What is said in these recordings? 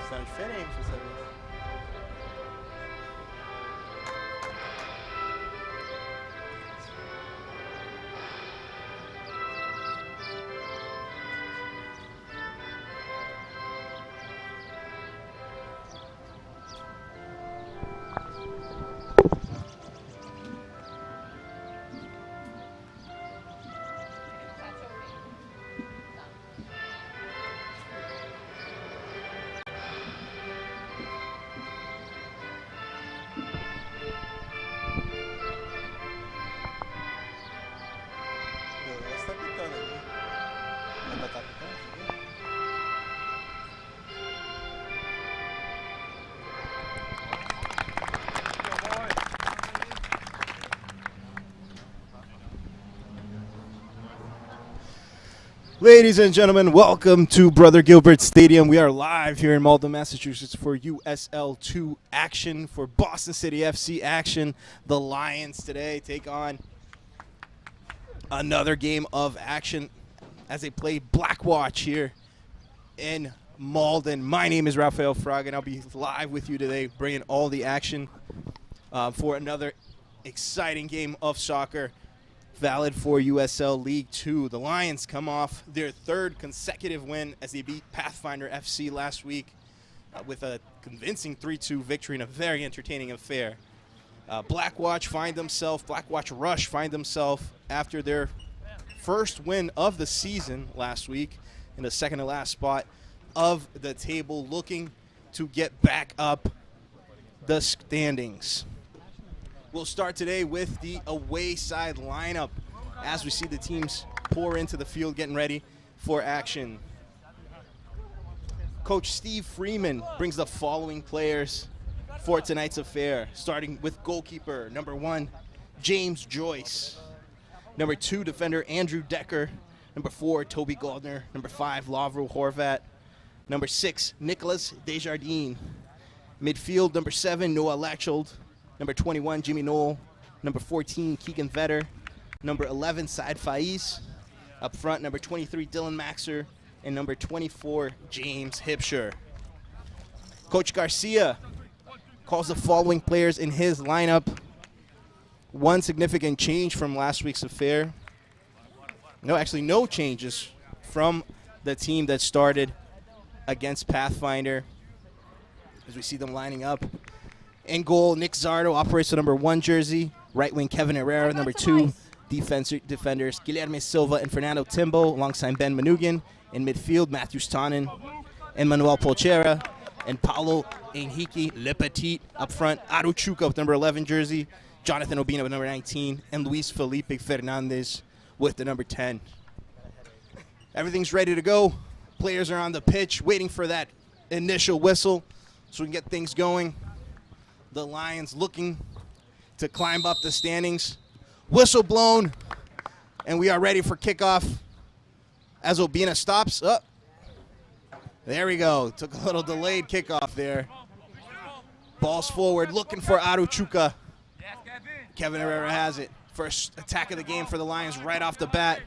São diferentes dessa vez. Está pitando ali. Ainda tá pitando? Ladies and gentlemen, welcome to Brother Gilbert Stadium. We are live here in Malden, Massachusetts for USL2 action, for Boston City FC action. The Lions today take on another game of action as they play Blackwatch here in Malden. My name is Rafael Fraga, and I'll be live with you today, bringing all the action for another exciting game of soccer, valid for USL League 2. The Lions come off their third consecutive win as they beat Pathfinder FC last week with a convincing 3-2 victory in a very entertaining affair. Blackwatch Rush find themselves after their first win of the season last week in the second to last spot of the table, looking to get back up the standings. We'll start today with the away side lineup as we see the teams pour into the field getting ready for action. Coach Steve Freeman brings the following players for tonight's affair, starting with goalkeeper number 1, James Joyce. Number 2, defender Andrew Decker. Number 4, Toby Goldner. Number 5, Lavro Horvat. Number 6, Nicholas Desjardins. Midfield, number 7, Noah Latchold. Number 21, Jimmy Knoll. Number 14, Keegan Vetter. Number 11, Saad Faiz. Up front, number 23, Dylan Maxer. And number 24, James Hipsher. Coach Garcia calls the following players in his lineup. One significant change from last week's affair. No changes from the team that started against Pathfinder, as we see them lining up. In goal, Nick Zardo operates the number 1 jersey. Right wing, Kevin Herrera. Number 2, defenders Guilherme Silva and Fernando Timbo, alongside Ben Manugan. In midfield, Matthew Stanen and Manuel Polchera. And Paulo Henrique Le Petit. Up front, Aruchuka with number 11 jersey. Jonathan Obina with number 19. And Luis Felipe Fernandez with the number 10. Everything's ready to go. Players are on the pitch waiting for that initial whistle so we can get things going. The Lions looking to climb up the standings. Whistle blown, and we are ready for kickoff as Obina stops. Oh, there we go. Took a little delayed kickoff there. Ball's forward, looking for Aruchuka. Kevin Herrera has it. First attack of the game for the Lions right off the bat.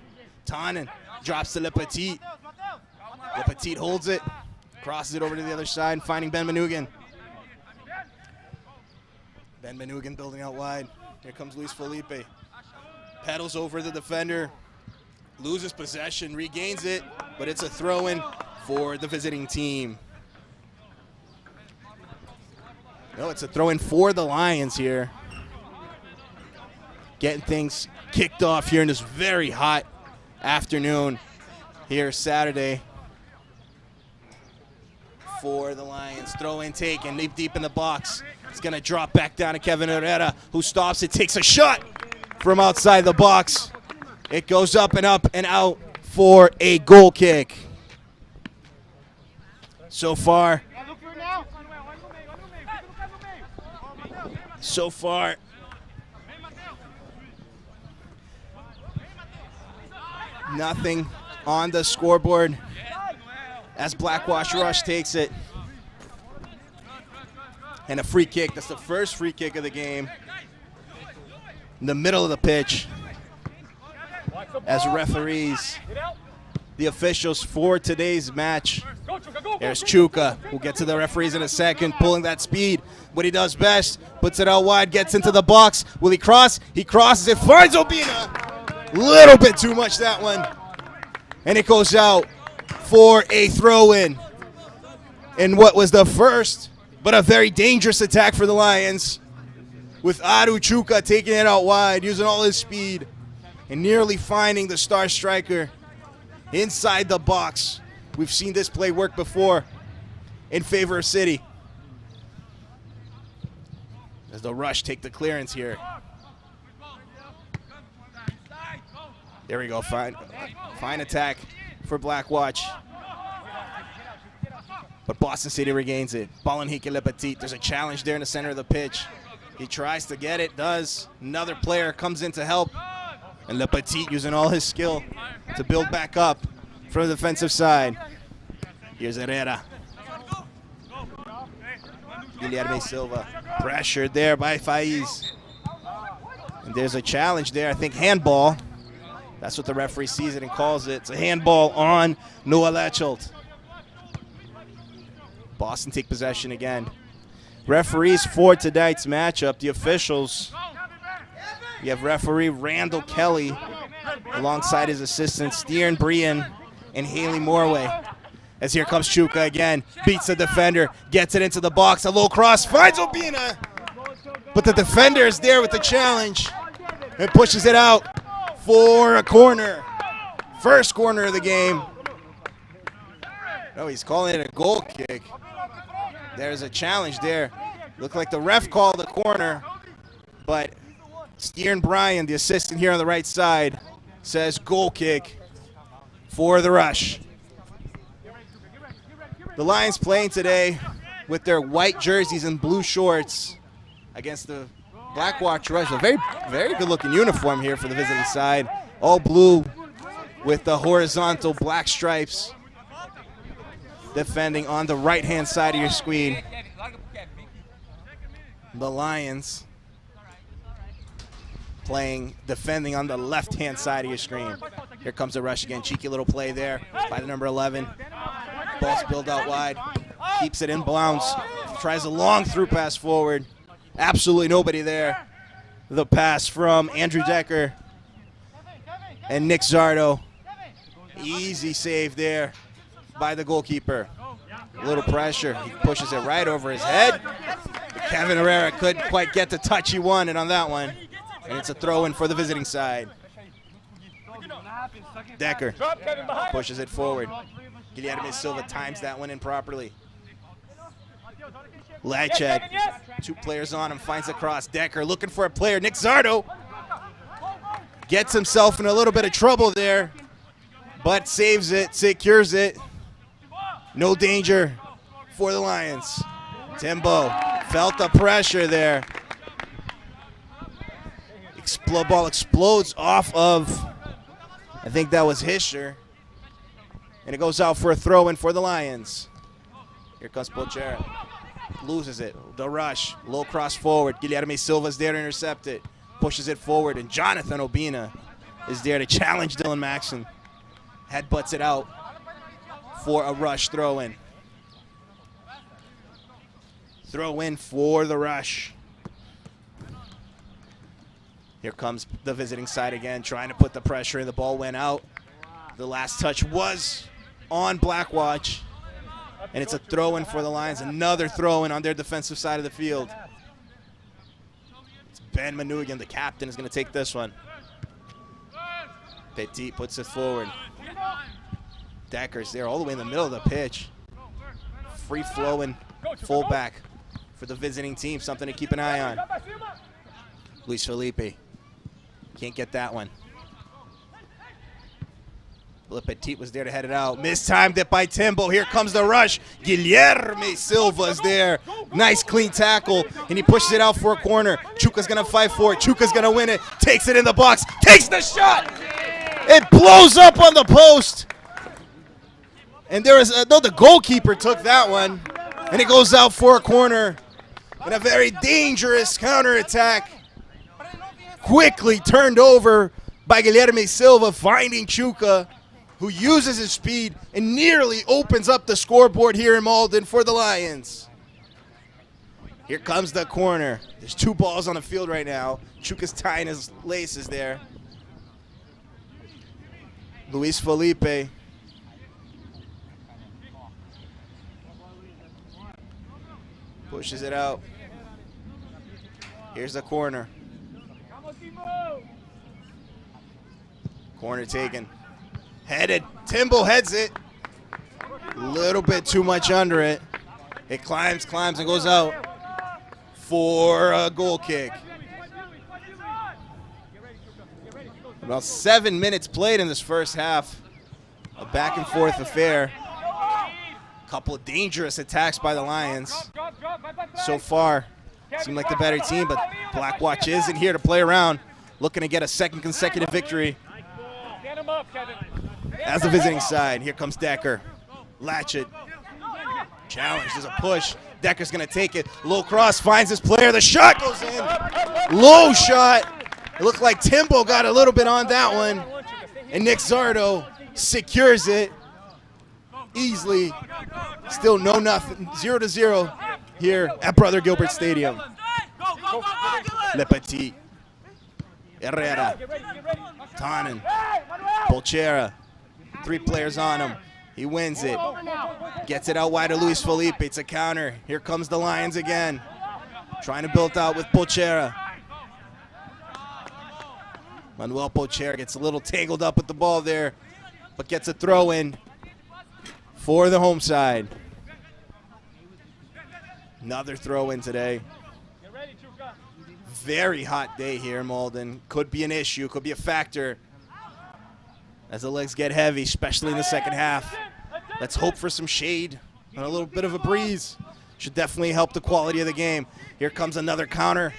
Tannen drops to Le Petit. Le Petit holds it, crosses it over to the other side, finding Ben Manugan. Ben Manugan building out wide. Here comes Luis Felipe. Pedals over the defender. Loses possession, regains it, but it's a throw-in for the visiting team. No, it's a throw-in for the Lions here. Getting things kicked off here in this very hot afternoon here Saturday for the Lions. Throw-in taken, deep in the box. It's going to drop back down to Kevin Herrera, who stops it, takes a shot from outside the box. It goes up and out for a goal kick. So far, nothing on the scoreboard as Blackwatch Rush takes it. And a free kick. That's the first free kick of the game. In the middle of the pitch, as referees the officials for today's match. There's Chuka, who'll get to the referees in a second, pulling that speed. What he does best, puts it out wide, gets into the box. Will he cross? He crosses it, finds Obina. Little bit too much, that one. And it goes out for a throw-in. In what was the first, but a very dangerous attack for the Lions, with Aru Chuka taking it out wide, using all his speed, and nearly finding the star striker inside the box. We've seen this play work before in favor of City. As the Rush take the clearance here. There we go, fine attack for Blackwatch. But Boston City regains it. Balanhike Le Petit, there's a challenge there in the center of the pitch. He tries to get it, does. Another player comes in to help. And Le Petit using all his skill to build back up from the defensive side. Here's Herrera. Guilherme Silva pressured there by Faiz. And there's a challenge there, I think handball. That's what the referee sees it and calls it. It's a handball on Noah Lechold. Boston take possession again. Referees for tonight's matchup, the officials. You have referee Randall Kelly alongside his assistants Steern Brian and Haley Morway. As here comes Chuka again, beats the defender, gets it into the box, a low cross, finds Obina. But the defender is there with the challenge and pushes it out for a corner. First corner of the game. No, he's calling it a goal kick. There's a challenge there. Looked like the ref called the corner, but Steern Bryan, the assistant here on the right side, says goal kick for the Rush. The Lions playing today with their white jerseys and blue shorts against the Blackwatch Rush. A very, very good-looking uniform here for the visiting side. All blue with the horizontal black stripes. Defending on the right-hand side of your screen. The Lions defending on the left-hand side of your screen. Here comes the Rush again. Cheeky little play there by the number 11. Ball spilled out wide. Keeps it in bounds. Tries a long through pass forward. Absolutely nobody there. The pass from Andrew Decker and Nick Zardo. Easy save there by the goalkeeper. A little pressure. He pushes it right over his head. Kevin Herrera couldn't quite get the touch he wanted on that one. And it's a throw-in for the visiting side. Decker pushes it forward. Guilherme Silva times that one in properly. Lached, two players on him, finds the cross. Decker looking for a player. Nick Zardo gets himself in a little bit of trouble there, but saves it, secures it. No danger for the Lions. Timbo felt the pressure there. Ball explodes off of, I think that was Hischer. And it goes out for a throw-in for the Lions. Here comes Pochera. Loses it. The Rush. Low cross forward. Guilherme Silva's there to intercept it. Pushes it forward. And Jonathan Obina is there to challenge Dylan Maxson. Headbutts it out for a Rush throw-in. Throw-in for the Rush. Here comes the visiting side again, trying to put the pressure in. The ball went out. The last touch was on Blackwatch. And it's a throw-in for the Lions. Another throw-in on their defensive side of the field. It's Ben Manuigan, the captain, is going to take this one. Petit puts it forward. Decker's there all the way in the middle of the pitch. Free-flowing fullback for the visiting team. Something to keep an eye on. Luis Felipe. Can't get that one. Le Petit was there to head it out. Mistimed it by Timbo. Here comes the Rush. Guilherme Silva's there. Nice clean tackle. And he pushes it out for a corner. Chuka's going to fight for it. Chuka's going to win it. Takes it in the box. Takes the shot. It blows up on the post. And there is the goalkeeper took that one. And it goes out for a corner. And a very dangerous counterattack. Quickly turned over by Guilherme Silva, finding Chuka, who uses his speed and nearly opens up the scoreboard here in Malden for the Lions. Here comes the corner. There's 2 balls on the field right now. Chuka's tying his laces there. Luis Felipe. Pushes it out. Here's the corner. Corner taken. Headed. Timbo heads it. A little bit too much under it. It climbs, and goes out for a goal kick. About 7 minutes played in this first half. A back and forth affair. A couple of dangerous attacks by the Lions. So far, seem like the better team, but Blackwatch isn't here to play around. Looking to get a second consecutive victory as the visiting side. Here comes Decker. Latchet. Challenge, there's a push. Decker's gonna take it. Low cross, finds his player. The shot goes in. Low shot. It looked like Timbo got a little bit on that one. And Nick Zardo secures it easily. Still no nothing. 0-0 here at Brother Gilbert Stadium. Le Petit. Herrera. Tannen. Polchera. 3 players on him. He wins it. Gets it out wide to Luis Felipe. It's a counter. Here comes the Lions again. Trying to build out with Polchera. Manuel Polchera gets a little tangled up with the ball there, but gets a throw in for the home side. Another throw in today. Very hot day here in Malden. Could be an issue, could be a factor as the legs get heavy, especially in the second half. Let's hope for some shade and a little bit of a breeze. Should definitely help the quality of the game. Here comes another counter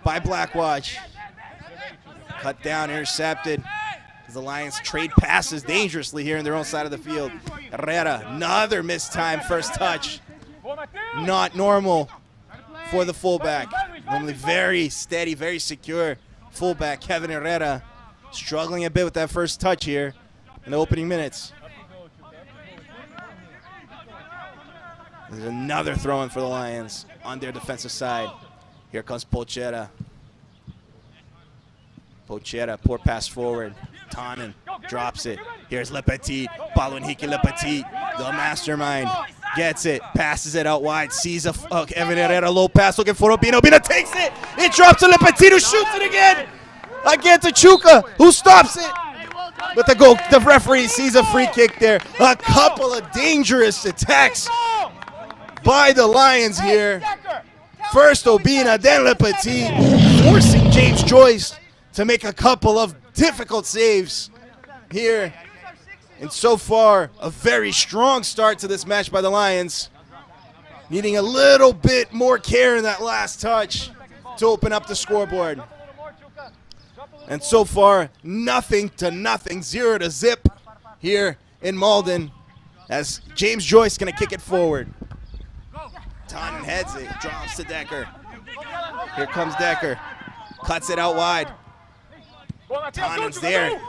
by Blackwatch. Cut down, intercepted. As the Lions trade passes dangerously here in their own side of the field. Herrera, another missed time first touch. Not normal for the fullback. Normally very steady, very secure fullback Kevin Herrera. Struggling a bit with that first touch here in the opening minutes. There's another throw-in for the Lions on their defensive side. Here comes Polchera. Polchera, poor pass forward. Tannen drops it. Here's Le Petit. Balonhiki Le Petit, the mastermind. Gets it, passes it out wide. Sees a Kevin Herrera low pass looking for Obina. Obina takes it. It drops to Le Petit, who shoots it again. Again to Chuka, who stops it. But the referee sees a free kick there. A couple of dangerous attacks by the Lions here. First Obina, then Le Petit, forcing James Joyce to make a couple of difficult saves here. And so far, a very strong start to this match by the Lions. Needing a little bit more care in that last touch to open up the scoreboard. And so far, nothing to nothing, 0-0 here in Malden as James Joyce going to kick it forward. Tannen heads it, drops to Decker. Here comes Decker, cuts it out wide. Tannen's there,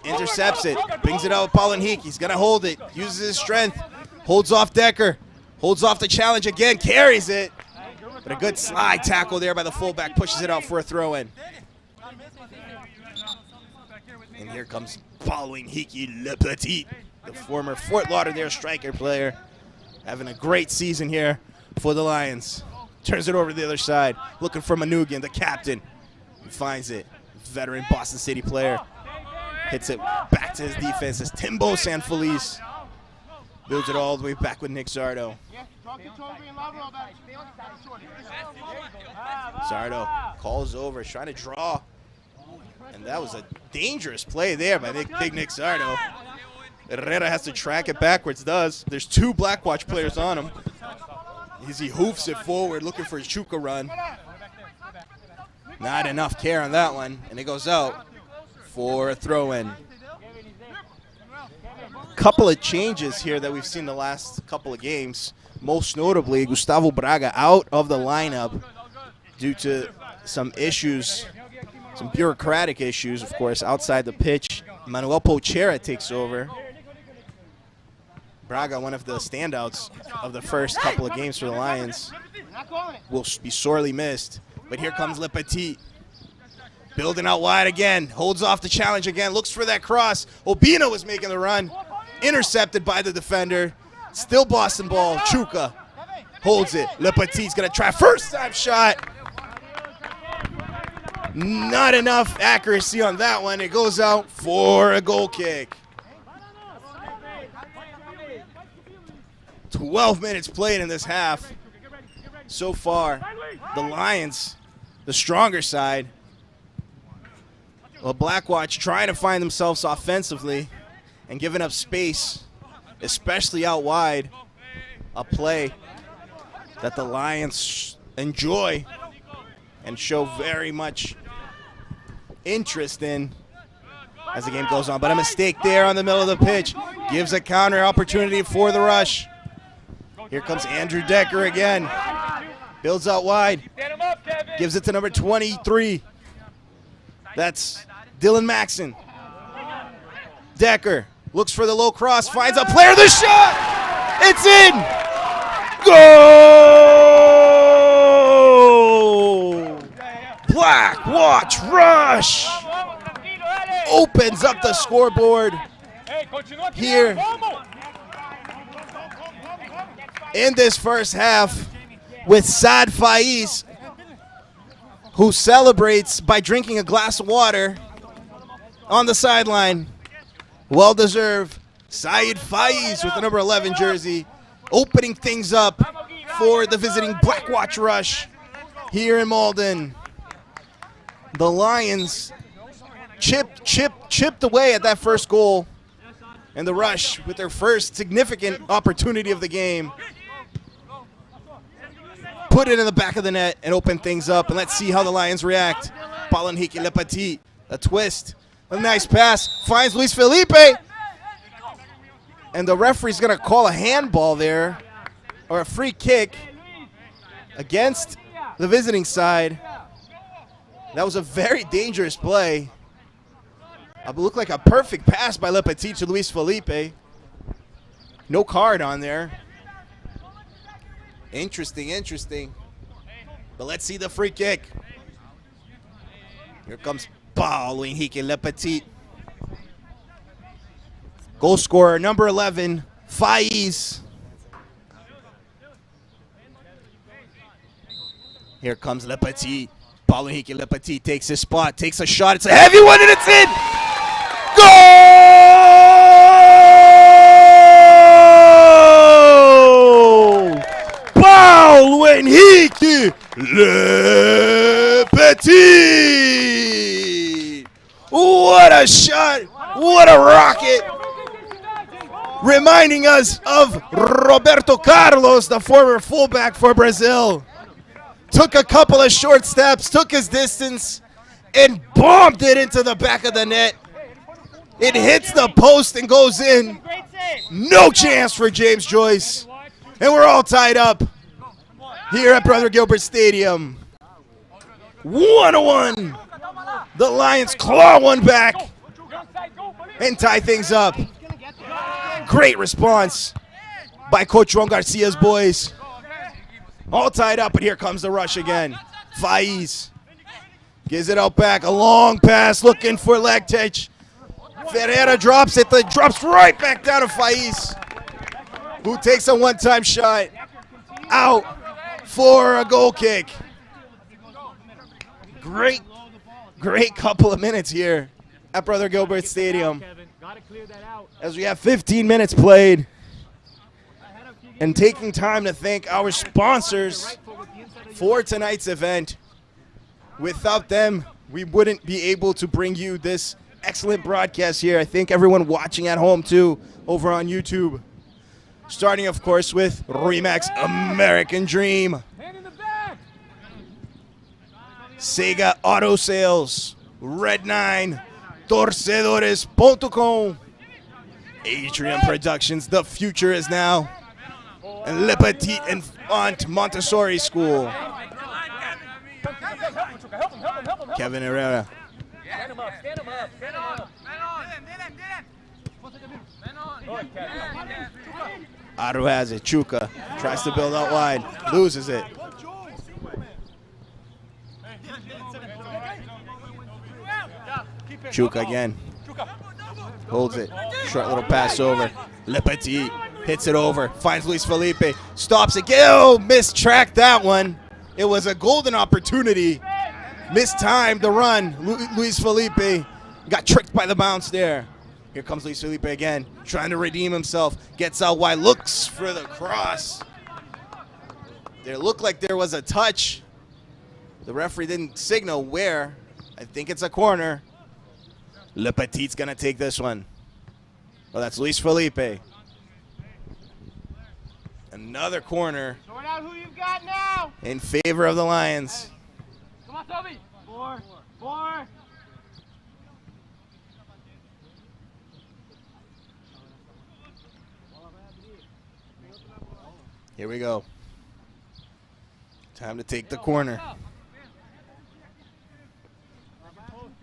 intercepts it, brings it out with Balonhiki. He's going to hold it, uses his strength, holds off Decker, holds off the challenge again, carries it. But a good slide tackle there by the fullback, pushes it out for a throw-in. And here comes Balonhiki Le Petit, the former Fort Lauderdale striker player, having a great season here for the Lions. Turns it over to the other side, looking for Manugan, the captain. He finds it. Veteran Boston City player. Hits it back to his defense as Timbo Sanfelice builds it all the way back with Nick Zardo. Zardo calls over, trying to draw. And that was a dangerous play there by big Nick Zardo. Herrera has to track it backwards, does. There's 2 Blackwatch players on him. As he hoofs it forward, looking for his Chuka run. Not enough care on that one, and it goes out for a throw-in. Couple of changes here that we've seen the last couple of games. Most notably, Gustavo Braga out of the lineup due to some issues, some bureaucratic issues, of course, outside the pitch Manuel Pochera takes over. Braga, one of the standouts of the first couple of games for the Lions, will be sorely missed. But here comes Le Petit. Building out wide again. Holds off the challenge again. Looks for that cross. Obina was making the run. Intercepted by the defender. Still Boston ball. Chuka holds it. Le Petit's going to try first time shot. Not enough accuracy on that one. It goes out for a goal kick. 12 minutes played in this half. So far, the Lions, the stronger side. Well, Blackwatch trying to find themselves offensively and giving up space, especially out wide. A play that the Lions enjoy and show very much interest in as the game goes on. But a mistake there on the middle of the pitch gives a counter opportunity for the rush. Here comes Andrew Decker again. Builds out wide. Gives it to number 23. That's Dylan Maxson. Decker looks for the low cross. Finds a player. The shot! It's in! Goal! Blackwatch rush! Opens up the scoreboard here in this first half with Saad Faiz, who celebrates by drinking a glass of water on the sideline. Well-deserved. Said Faiz with the number 11 jersey, opening things up for the visiting Blackwatch rush here in Malden. The Lions chipped away at that first goal, and the rush with their first significant opportunity of the game put it in the back of the net and open things up. And let's see how the Lions react. Palanhiki Le Petit, a twist, a nice pass, finds Luis Felipe. And the referee's gonna call a handball there, or a free kick against the visiting side. That was a very dangerous play. It looked like a perfect pass by Le Petit to Luis Felipe. No card on there. Interesting. But let's see the free kick. Here comes Paulo Henrique Le Petit. Goal scorer, number 11, Faiz. Here comes Le Petit. Paulo Henrique Le Petit takes his spot, takes a shot. It's a heavy one, and it's in! Goal! Paulo Henrique Le Petit! What a shot! What a rocket! Reminding us of Roberto Carlos, the former fullback for Brazil. Took a couple of short steps, took his distance, and bombed it into the back of the net. It hits the post and goes in. No chance for James Joyce. And we're all tied up here at Brother Gilbert Stadium. 1-1. The Lions claw one back and tie things up. Great response by Coach Juan Garcia's boys. All tied up, and here comes the rush again. Faiz gives it out back. A long pass looking for Lektic. Ferreira drops it. Drops right back down to Faiz, who takes a one-time shot out for a goal kick. Great couple of minutes here at Brother Gilbert Stadium, as we have 15 minutes played, and taking time to thank our sponsors for tonight's event. Without them, we wouldn't be able to bring you this excellent broadcast here. I thank everyone watching at home too, over on YouTube. Starting, of course, with Remax American Dream, Sega Auto Sales, Red 9, Torcedores.com, Atrium Productions, The Future Is Now, and Le Petit Enfant Montessori School. Kevin Herrera. Aru has it. Chuka tries to build out wide. Loses it. Chuka again. Holds it. Short little pass over. Le Petit hits it over. Finds Luis Felipe. Stops it. Oh, mistracked that one. It was a golden opportunity. Mistimed the run. Luis Felipe got tricked by the bounce there. Here comes Luis Felipe again, trying to redeem himself. Gets out wide, looks for the cross. There looked like there was a touch. The referee didn't signal where. I think it's a corner. Le Petit's gonna take this one. Oh, that's Luis Felipe. Another corner in favor of the Lions. Come on, Toby. Four. Here we go. Time to take the corner.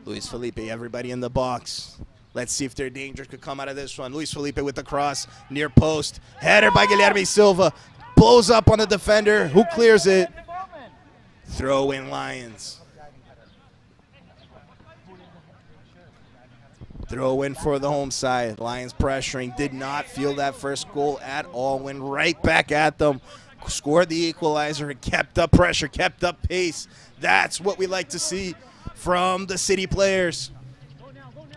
Luis Felipe, everybody in the box. Let's see if their danger could come out of this one. Luis Felipe with the cross, near post. Header by Guilherme Silva. Blows up on the defender. Who clears it? Throw in Lions. Throw in for the home side. Lions pressuring. Did not feel that first goal at all. Went right back at them. Scored the equalizer and kept up pressure, kept up pace. That's what we like to see from the City players.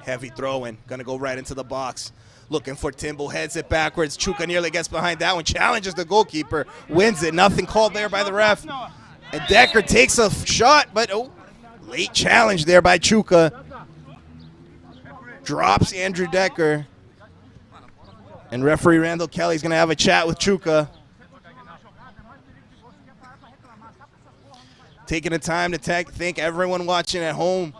Heavy throw in. Going to go right into the box. Looking for Timbo. Heads it backwards. Chuka nearly gets behind that one. Challenges the goalkeeper. Wins it. Nothing called there by the ref. And Decker takes a shot, but late challenge there by Chuka. Drops Andrew Decker. And referee Randall Kelly's going to have a chat with Chuka. Taking the time to thank everyone watching at home.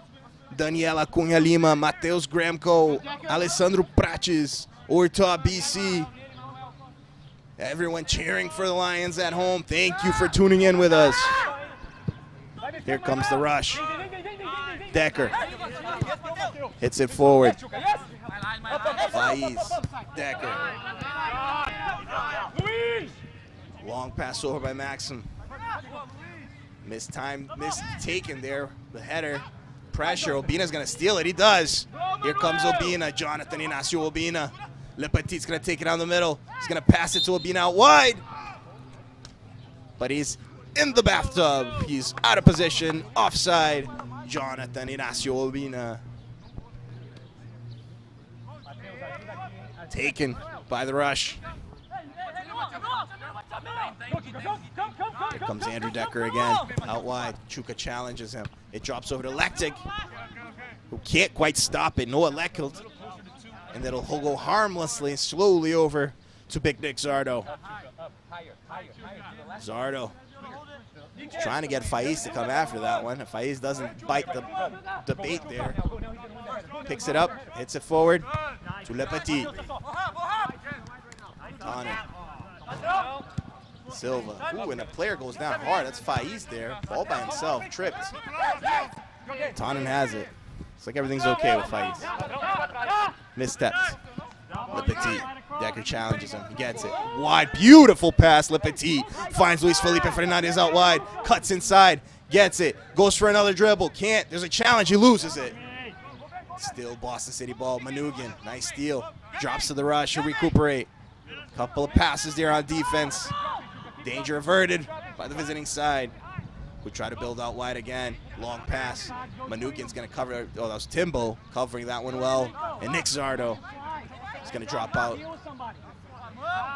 Daniela Cunha Lima, Mateus Gramco, Alessandro Prates, Orta BC. Everyone cheering for the Lions at home. Thank you for tuning in with us. Here comes the rush. Decker hits it forward. Faiz, Decker. Long pass over by Maxim. Mistaken there. The header. Pressure. Obina's going to steal it. He does. Here comes Obina. Jonathan Inacio Obina. Le Petit's going to take it down the middle. He's going to pass it to Obina out wide. But he's in the bathtub. He's out of position. Offside. Jonathan Inacio Obina. Taken by the rush. Here comes Andrew Decker again, out wide. Chuka challenges him. It drops over to Lektig, who can't quite stop it. Noah Leckelt. And then he'll go harmlessly, slowly over to Big Nick Zardo. Zardo trying to get Faiz to come after that one. If Faiz doesn't bite the bait there. Picks it up, hits it forward to Le Petit. Tana. Silva. Ooh, and the player goes down hard. That's Faiz there. Ball by himself. Tripped. Tannen has it. It's like everything's okay with Faiz. Missteps. Le Petit. Decker challenges him. He gets it. Wide. Beautiful pass. Le Petit finds Luis Felipe Fernandez out wide. Cuts inside. Gets it. Goes for another dribble. Can't. There's a challenge. He loses it. Still Boston City ball. Manugian. Nice steal. Drops to the rush. He'll recuperate. Couple of passes there on defense. Danger averted by the visiting side. We try to build out wide again. Long pass. Manukin's going to cover. Oh, that was Timbo covering that one well. And Nick Zardo is going to drop out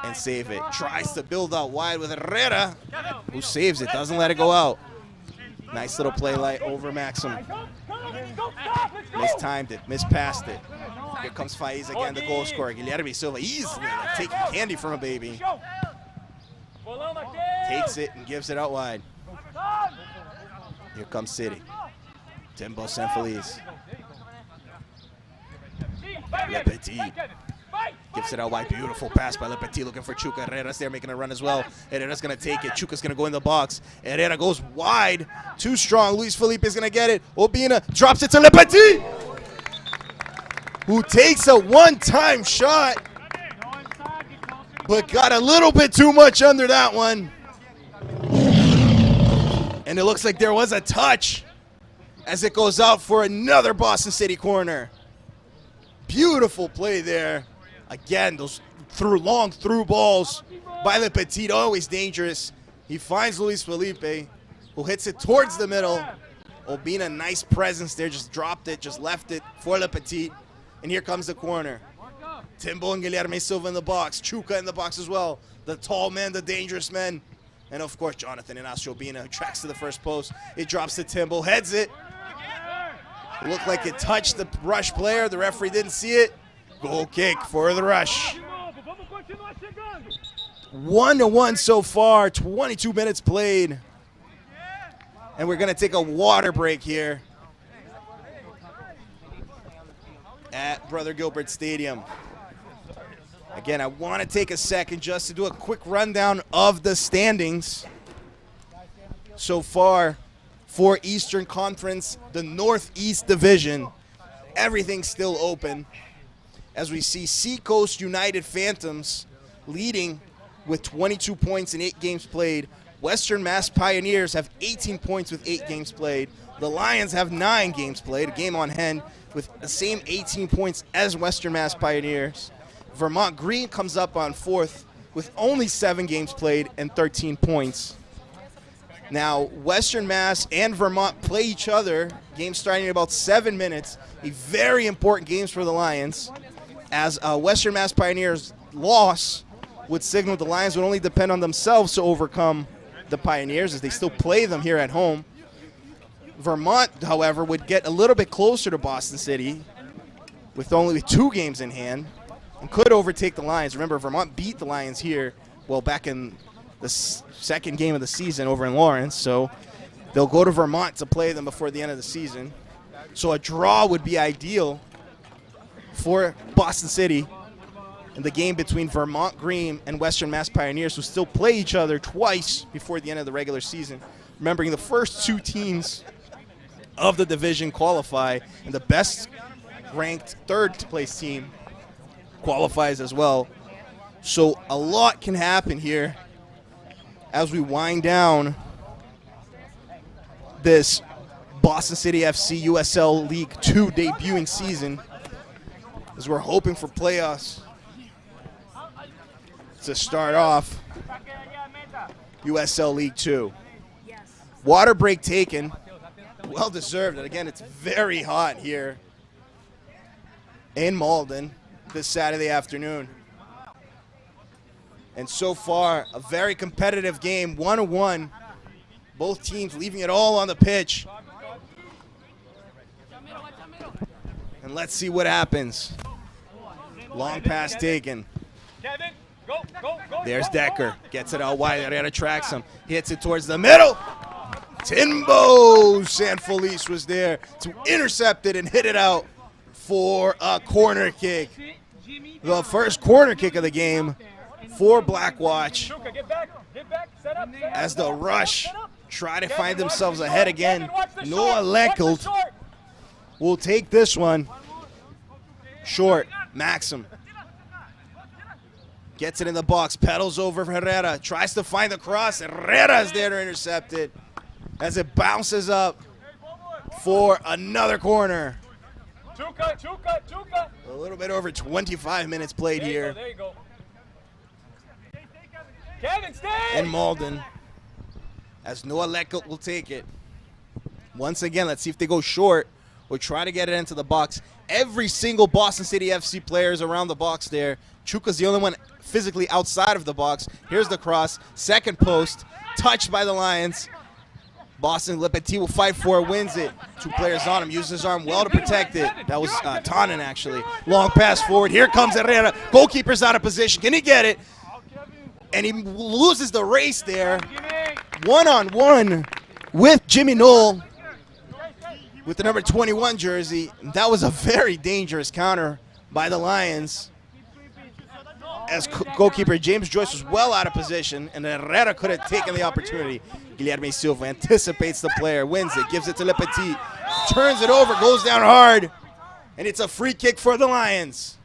and save it. Tries to build out wide with Herrera, who saves it. Doesn't let it go out. Nice little play light over Maxim. Mistimed it. Mispassed it. Here comes Faiz again, the goal scorer. Guilherme Silva easily taking candy from a baby. Takes it and gives it out wide. Here comes City. Timbo Sanfeliz. Le Petit gives it out wide. Beautiful pass by Le Petit, looking for Chuka. Herrera's there making a run as well. Herrera's going to take it. Chuka's going to go in the box. Herrera goes wide. Too strong. Luis Felipe is going to get it. Obina drops it to Le Petit, who takes a one-time shot but got a little bit too much under that one. And it looks like there was a touch as it goes out for another Boston City corner. Beautiful play there. Again, those long through balls by Le Petit, always dangerous. He finds Luis Felipe, who hits it towards the middle. Obina, nice presence there, just dropped it, just left it for Le Petit. And here comes the corner. Timbo and Guilherme Silva in the box. Chuka in the box as well. The tall man, the dangerous man. And of course, Jonathan Inacio Obina, who tracks to the first post. It drops to Timbo, heads it. It looked like it touched the Rush player. The referee didn't see it. Goal kick for the Rush. 1-1 so far, 22 minutes played. And we're going to take a water break here at Brother Gilbert Stadium. Again, I want to take a second just to do a quick rundown of the standings so far for Eastern Conference, the Northeast Division. Everything's still open as we see Seacoast United Phantoms leading with 22 points in 8 games played. Western Mass Pioneers have 18 points with 8 games played. The Lions have 9 games played, a game on hand with the same 18 points as Western Mass Pioneers. Vermont Green comes up on 4th with only 7 games played and 13 points. Now, Western Mass and Vermont play each other, game starting in about 7 minutes. A very important games for the Lions, as Western Mass Pioneers' loss would signal the Lions would only depend on themselves to overcome the Pioneers, as they still play them here at home. Vermont, however, would get a little bit closer to Boston City with only 2 games in hand and could overtake the Lions. Remember, Vermont beat the Lions here, well, back in the second game of the season over in Lawrence, so they'll go to Vermont to play them before the end of the season. So a draw would be ideal for Boston City in the game between Vermont Green and Western Mass Pioneers, who still play each other twice before the end of the regular season. Remembering the first 2 teams of the division qualify, and the best ranked 3rd place team qualifies as well. So a lot can happen here as we wind down this Boston City FC USL League 2 debuting season, as we're hoping for playoffs to start off USL League 2. Water break taken. Well deserved. And again, it's very hot here in Malden this Saturday afternoon. And so far, a very competitive game, 1-1. Both teams leaving it all on the pitch. And let's see what happens. Long pass taken. There's Decker. Gets it out wide. Herrera tracks him. Hits it towards the middle. Timbo Sanfelice was there to intercept it and hit it out for a corner kick. The first corner kick of the game for Blackwatch, as the Rush try to find themselves ahead again. Noah Leckelt will take this one. Short, Maxim gets it in the box, pedals over Herrera, tries to find the cross. Herrera is there to intercept it as it bounces up for another corner. A little bit over 25 minutes played here in Malden, as Noah Leckelt will take it. Once again, let's see if they go short or try to get it into the box. Every single Boston City FC player is around the box there. Chuka's the only one physically outside of the box. Here's the cross, second post, touched by the Lions. Boston, Le Petit will fight for it, wins it. 2 players on him, uses his arm well to protect it. That was Tannen, actually. Long pass forward. Here comes Herrera. Goalkeeper's out of position. Can he get it? And he loses the race there. 1-on-1 with Jimmy Knoll with the number 21 jersey. That was a very dangerous counter by the Lions, as goalkeeper James Joyce was well out of position, and Herrera could have taken the opportunity. Guilherme Silva anticipates the player, wins it, gives it to Le Petit, turns it over, goes down hard, and it's a free kick for the Lions.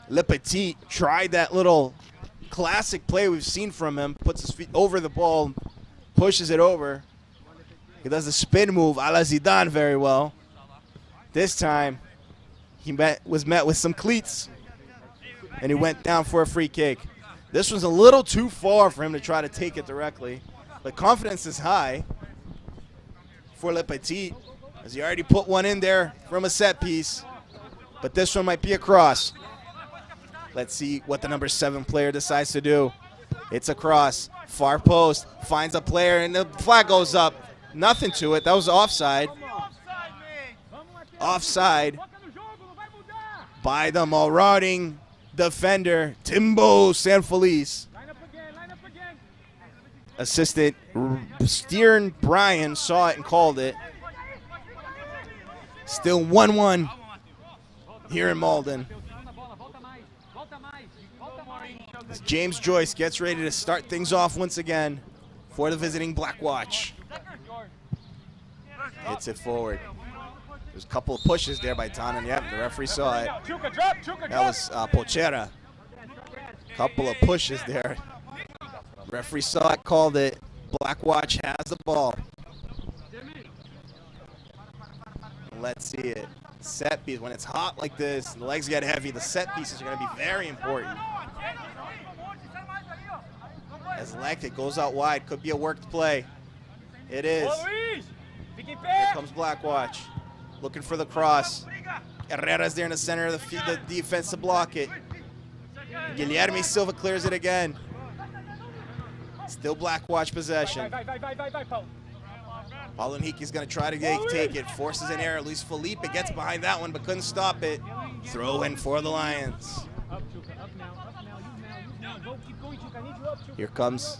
Le Petit tried that little classic play we've seen from him. Puts his feet over the ball, pushes it over. He does the spin move a la Zidane very well. This time, he was met with some cleats, and he went down for a free kick. This was a little too far for him to try to take it directly, but confidence is high for Le Petit, as he already put one in there from a set piece, but this one might be a cross. Let's see what the number 7 player decides to do. It's a cross, far post, finds a player, and the flag goes up. Nothing to it. That was offside. Offside by the marauding defender, Timbo Sanfelice. Assistant Steern Bryan saw it and called it. Still 1-1 here in Malden. As James Joyce gets ready to start things off once again for the visiting Blackwatch. Hits it forward. There's a couple of pushes there by Tannen. Yep, the referee saw it. That was Pochera. Couple of pushes there. Referee saw it, called it. Blackwatch has the ball. Let's see it. Set piece. When it's hot like this, the legs get heavy, the set pieces are going to be very important. As Lactic goes out wide, could be a worked play. It is. Here comes Blackwatch. Looking for the cross. Herrera's there in the center of the defense to block it. Guilherme Silva clears it again. Still Blackwatch possession. Paulo Henrique's going to try to take it. Forces an error. Luis Felipe gets behind that one but couldn't stop it. Throw in for the Lions. Here comes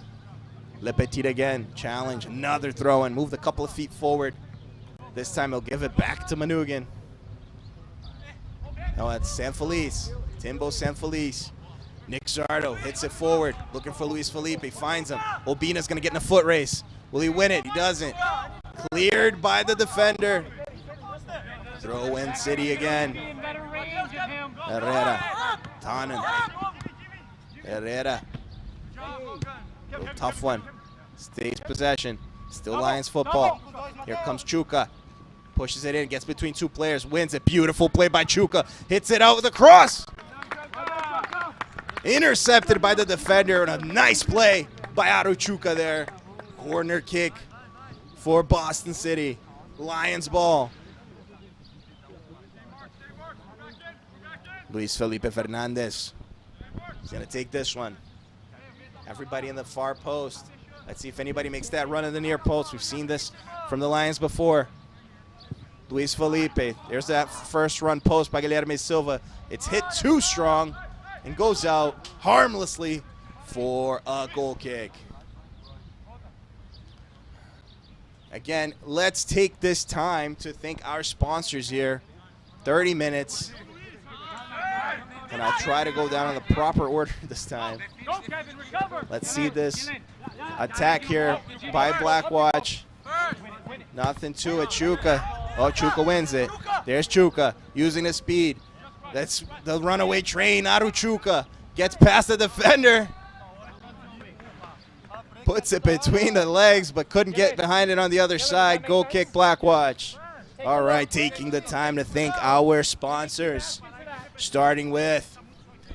Le Petit again. Challenge. Another throw in. Moved a couple of feet forward. This time he'll give it back to Manugan. Now that's Sanfelice. Timbo Sanfelice. Nick Zardo hits it forward. Looking for Luis Felipe. Finds him. Obina's going to get in a foot race. Will he win it? He doesn't. Cleared by the defender. Throw in City again. Herrera. Tannen. Herrera. Tough one. Stays possession. Still Lions football. Here comes Chuka. Pushes it in. Gets between two players. Wins it. Beautiful play by Chuka. Hits it out with a cross. Intercepted by the defender. And a nice play by Aru Chuka there. Corner kick for Boston City. Lions ball. Luis Felipe Fernandez. He's going to take this one. Everybody in the far post. Let's see if anybody makes that run in the near post. We've seen this from the Lions before. Luis Felipe. There's that first run post by Guilherme Silva. It's hit too strong and goes out harmlessly for a goal kick. Again, let's take this time to thank our sponsors here. 30 minutes. And I'll try to go down in the proper order this time. Let's see this attack here by Blackwatch. Nothing to it. Chuka. Oh, Chuka wins it. There's Chuka using his speed. That's the runaway train. Aru Chuka gets past the defender. Puts it between the legs, but couldn't get behind it on the other side. Goal kick, Blackwatch. All right, taking the time to thank our sponsors. Starting with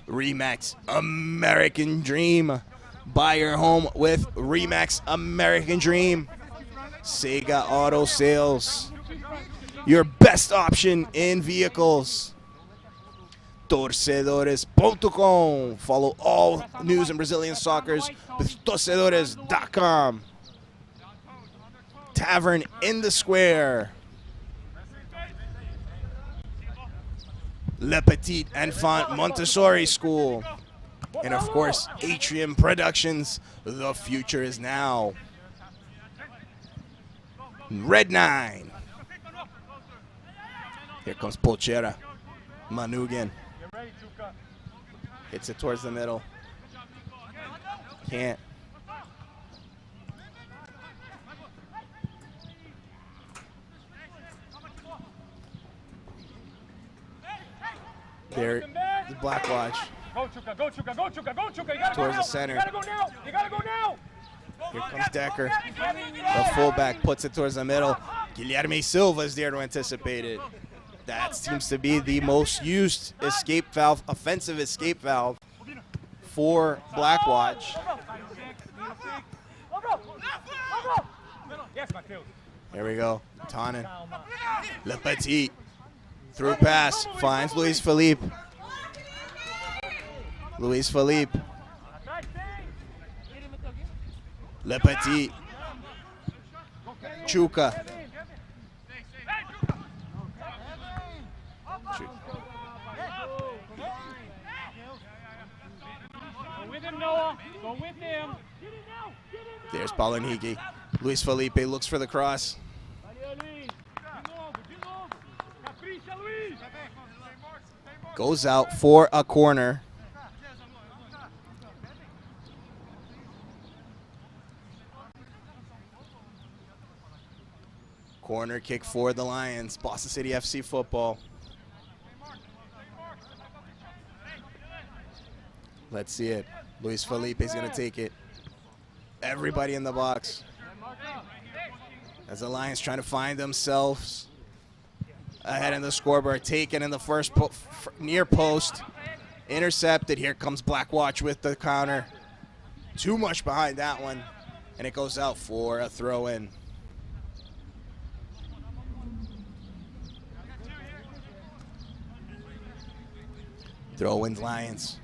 Remax American Dream. Buy your home with Remax American Dream. Sega Auto Sales. Your best option in vehicles. Torcedores.com. Follow all news in Brazilian soccer with torcedores.com. Tavern in the Square. Le Petit Enfant Montessori School. And of course, Atrium Productions. The future is now. Red 9. Here comes Pochera. Manugan. Hits it towards the middle. Can't. There the Blackwatch. Go, Chuka, go, Chuka, go, Chuka, go, Chuka. You gotta Towards go the center. You gotta go now. You gotta go now. Here comes Decker. The fullback puts it towards the middle. Guilherme Silva is there to anticipate it. That seems to be the most used escape valve, offensive escape valve for Blackwatch. Here we go. Tannen. Le Petit. Through pass. Finds Luis Felipe. Luis Felipe. Le Petit. Chuka. Go with him, Noah. Go with him. There's Balanhigi. Luis Felipe looks for the cross. Goes out for a corner. Corner kick for the Lions. Boston City FC football. Let's see it. Luis Felipe is going to take it. Everybody in the box. As the Lions trying to find themselves ahead in the scoreboard. Taken in the first near post. Intercepted. Here comes Blackwatch with the counter. Too much behind that one. And it goes out for a throw-in. Throw-ins Lions.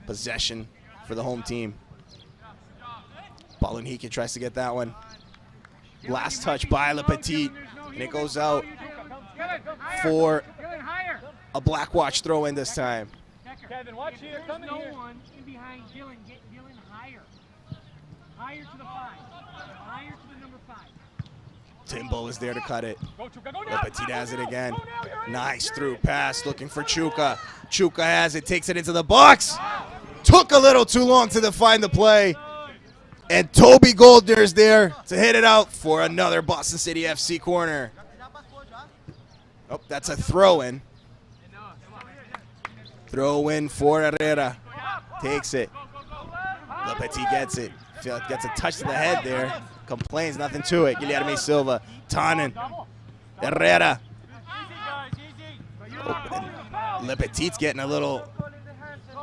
Possession for the home team. Balanhigi tries to get that one. Last touch by Le Petit. And it goes out for a Blackwatch throw-in this time. Kevin, watch here. Come in here. No one in behind Dylan. Get Dylan higher. Higher to the 5. Higher to the number 5. Timbo is there to cut it. Go, Chuka, go Le now. Petit has it again. Go now, you're in. Nice through pass, looking for Chuka. Chuka has it, takes it into the box. Took a little too long to define the play. And Toby Goldner is there to hit it out for another Boston City FC corner. Oh, that's a throw-in. Throw-in for Herrera. Takes it. Le Petit gets it. Gets a touch to the head there. Complains, nothing to it. Guilherme Silva. Tannen. Herrera. Oh, Le Petit's getting a little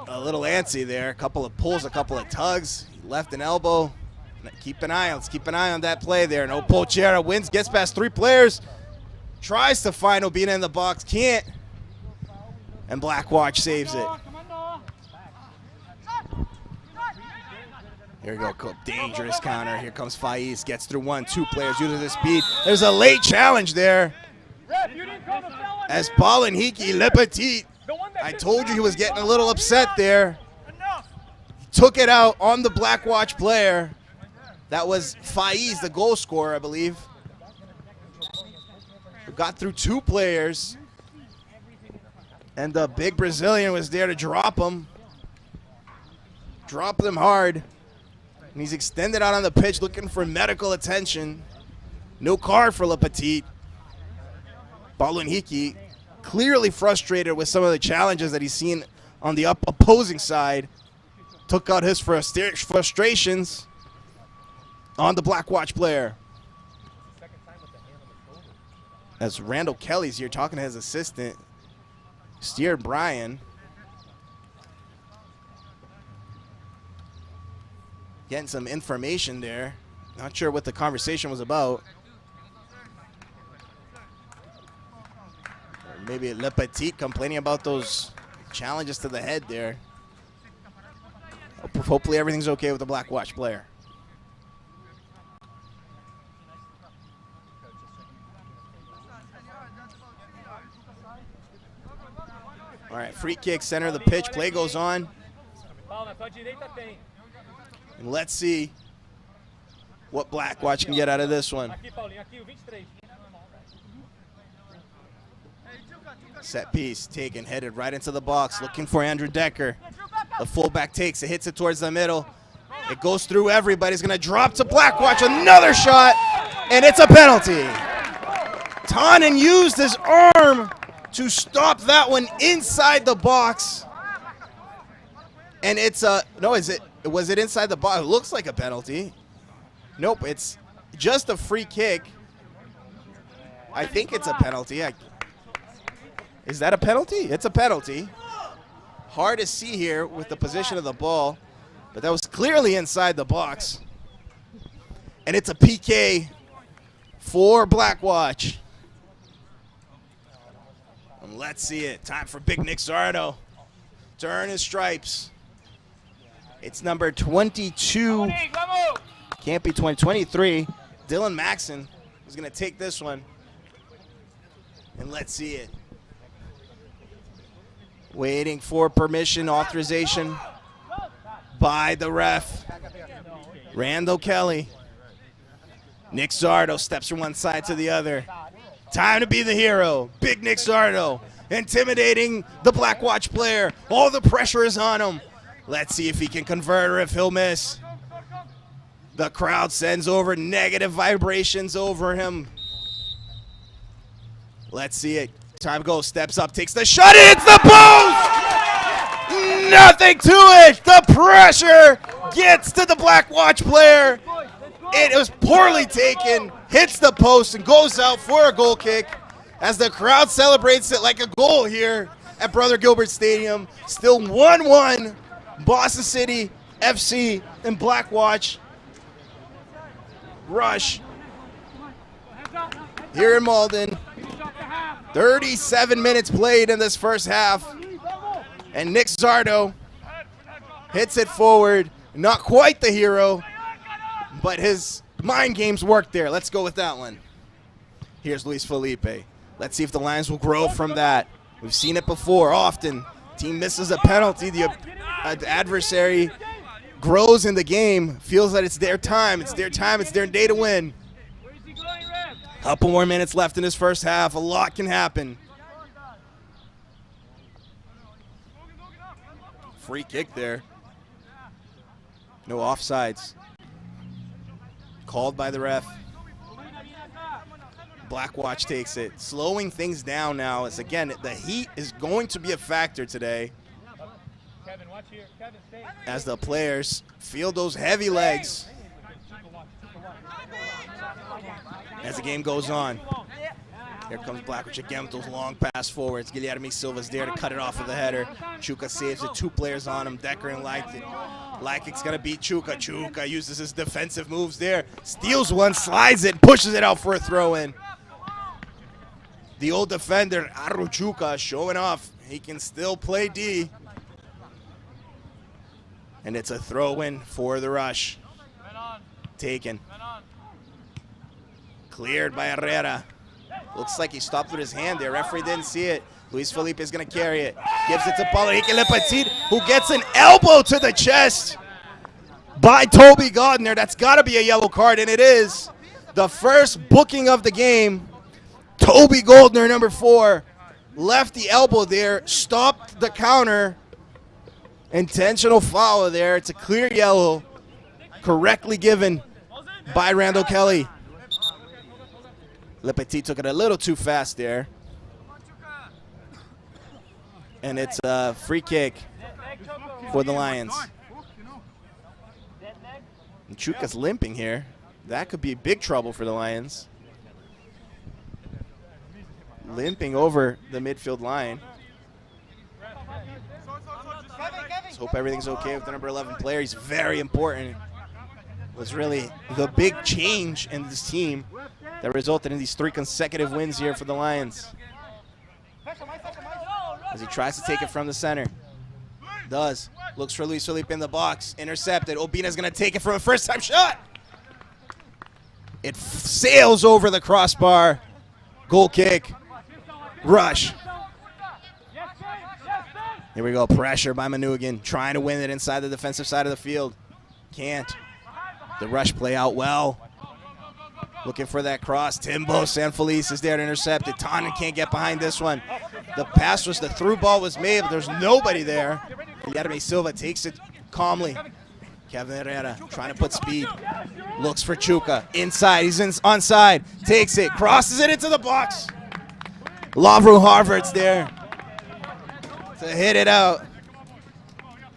antsy there. A couple of pulls, a couple of tugs. Left an elbow. Let's keep an eye on that play there. And Opochera wins, gets past 3 players. Tries to find Obina in the box, can't. And Blackwatch saves it. Here we go, dangerous counter. Here comes Faiz, gets through 1, 2 players due to the speed. There's a late challenge there. As Balanhigi Le Petit, I told you he was getting a little upset there. He took it out on the Blackwatch player. That was Faiz, the goal scorer, I believe. Got through 2 players. And the big Brazilian was there to drop him. Drop them hard. And he's extended out on the pitch looking for medical attention. No card for Le Petit. Balanhigi clearly frustrated with some of the challenges that he's seen on the opposing side. Took out his frustrations on the Blackwatch player. As Randall Kelly's here talking to his assistant, Steer Bryan. Getting some information there. Not sure what the conversation was about. Or maybe Le Petit complaining about those challenges to the head there. Hopefully everything's okay with the Blackwatch player. All right, free kick, center of the pitch. Play goes on. And let's see what Blackwatch can get out of this one. Set piece, taken, headed right into the box, looking for Andrew Decker. The fullback takes it, hits it towards the middle. It goes through everybody. He's going to drop to Blackwatch. Another shot, and it's a penalty. Tannen used his arm to stop that one inside the box. And it's no, was it inside the box? It looks like a penalty. Nope, it's just a free kick. I think it's a penalty. Is that a penalty? It's a penalty. Hard to see here with the position of the ball, but that was clearly inside the box. And it's a PK for Blackwatch. And let's see it. Time for Big Nick Zardo to earn his stripes. It's number 22. Can't be 23. Dylan Maxson is going to take this one. And let's see it. Waiting for permission, authorization by the ref. Randall Kelly. Nick Zardo steps from one side to the other. Time to be the hero. Big Nick Zardo intimidating the Blackwatch player. All the pressure is on him. Let's see if he can convert or if he'll miss. The crowd sends over negative vibrations over him. Let's see it. Time goes, steps up, takes the shot, hits the post! Nothing to it! The pressure gets to the Blackwatch player. It was poorly taken, hits the post, and goes out for a goal kick as the crowd celebrates it like a goal here at Brother Gilbert Stadium. Still 1-1, Boston City FC and Blackwatch Rush here in Malden. 37 minutes played in this first half, and Nick Zardo hits it forward. Not quite the hero, but his mind games worked there. Let's go with that one. Here's Luis Felipe. Let's see if the Lions will grow from that. We've seen it before often. Team misses a penalty. The adversary grows in the game, feels that it's their time. It's their time. It's their day to win. Couple more minutes left in this first half. A lot can happen. Free kick there. No offsides. Called by the ref. Blackwatch takes it. Slowing things down now as, again, the heat is going to be a factor today as the players feel those heavy legs as the game goes on. Here comes Blackwatch again with those long pass forwards. Guilherme Silva's there to cut it off with the header. Chuka saves it. Two players on him, Decker and Lakic. Lakic's going to beat Chuka. Chuka uses his defensive moves there. Steals one, slides it, pushes it out for a throw-in. The old defender, Aru Chuka, showing off. He can still play D. And it's a throw-in for the Rush. Taken. Cleared by Herrera. Looks like he stopped with his hand there. Referee didn't see it. Luis Felipe is going to carry it. Gives it to Paulo Henrique Le Petit, who gets an elbow to the chest by Toby Godner. That's got to be a yellow card, and it is. The first booking of the game. Toby Goldner, number 4, left the elbow there, stopped the counter. Intentional foul there. It's a clear yellow, correctly given by Randall Kelly. Le Petit took it a little too fast there. And it's a free kick for the Lions. And Chuka's limping here. That could be big trouble for the Lions. Limping over the midfield line. Let's hope everything's okay with the number 11 player. He's very important. Was really the big change in this team that resulted in these 3 consecutive wins here for the Lions. As he tries to take it from the center. Does. Looks for Luis Felipe in the box. Intercepted. Obina's going to take it from a first-time shot. It sails over the crossbar. Goal kick. Rush. Here we go. Pressure by Manugan. Trying to win it inside the defensive side of the field. Can't. The Rush play out well. Looking for that cross. Timbo Sanfelice is there to intercept it. Tannen can't get behind this one. The pass was, the through ball was made, but there's nobody there. Guilherme Silva takes it calmly. Kevin Herrera trying to put speed. Looks for Chuka. Inside. He's onside. Takes it. Crosses it into the box. Lavru Harvard's there to hit it out.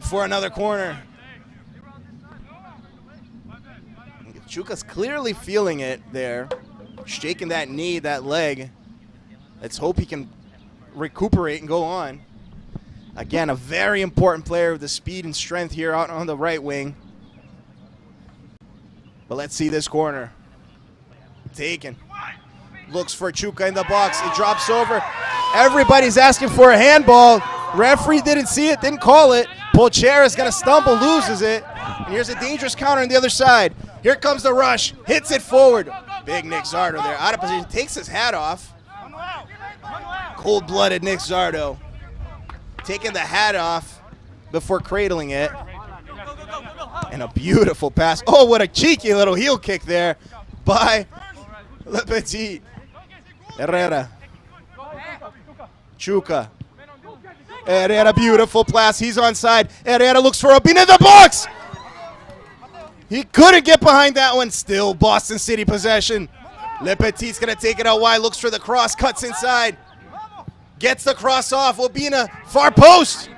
for another corner. Chuka's clearly feeling it there, shaking that knee, that leg. Let's hope he can recuperate and go on. Again, a very important player with the speed and strength here out on the right wing. But let's see this corner. Taken. Looks for Chuka in the box. It drops over. Everybody's asking for a handball. Referee didn't see it, didn't call it. Polchera's going to stumble, loses it. And here's a dangerous counter on the other side. Here comes the rush. Hits it forward. Big Nick Zardo there. Out of position. Takes his hat off. Cold-blooded Nick Zardo. Taking the hat off before cradling it. And a beautiful pass. Oh, what a cheeky little heel kick there by Le Petit. Herrera. Chuka. Herrera, beautiful pass. He's onside. Herrera looks for Obina in the box. He couldn't get behind that one. Still Boston City possession. Le Petit's going to take it out wide. Looks for the cross. Cuts inside. Gets the cross off. Obina, far post.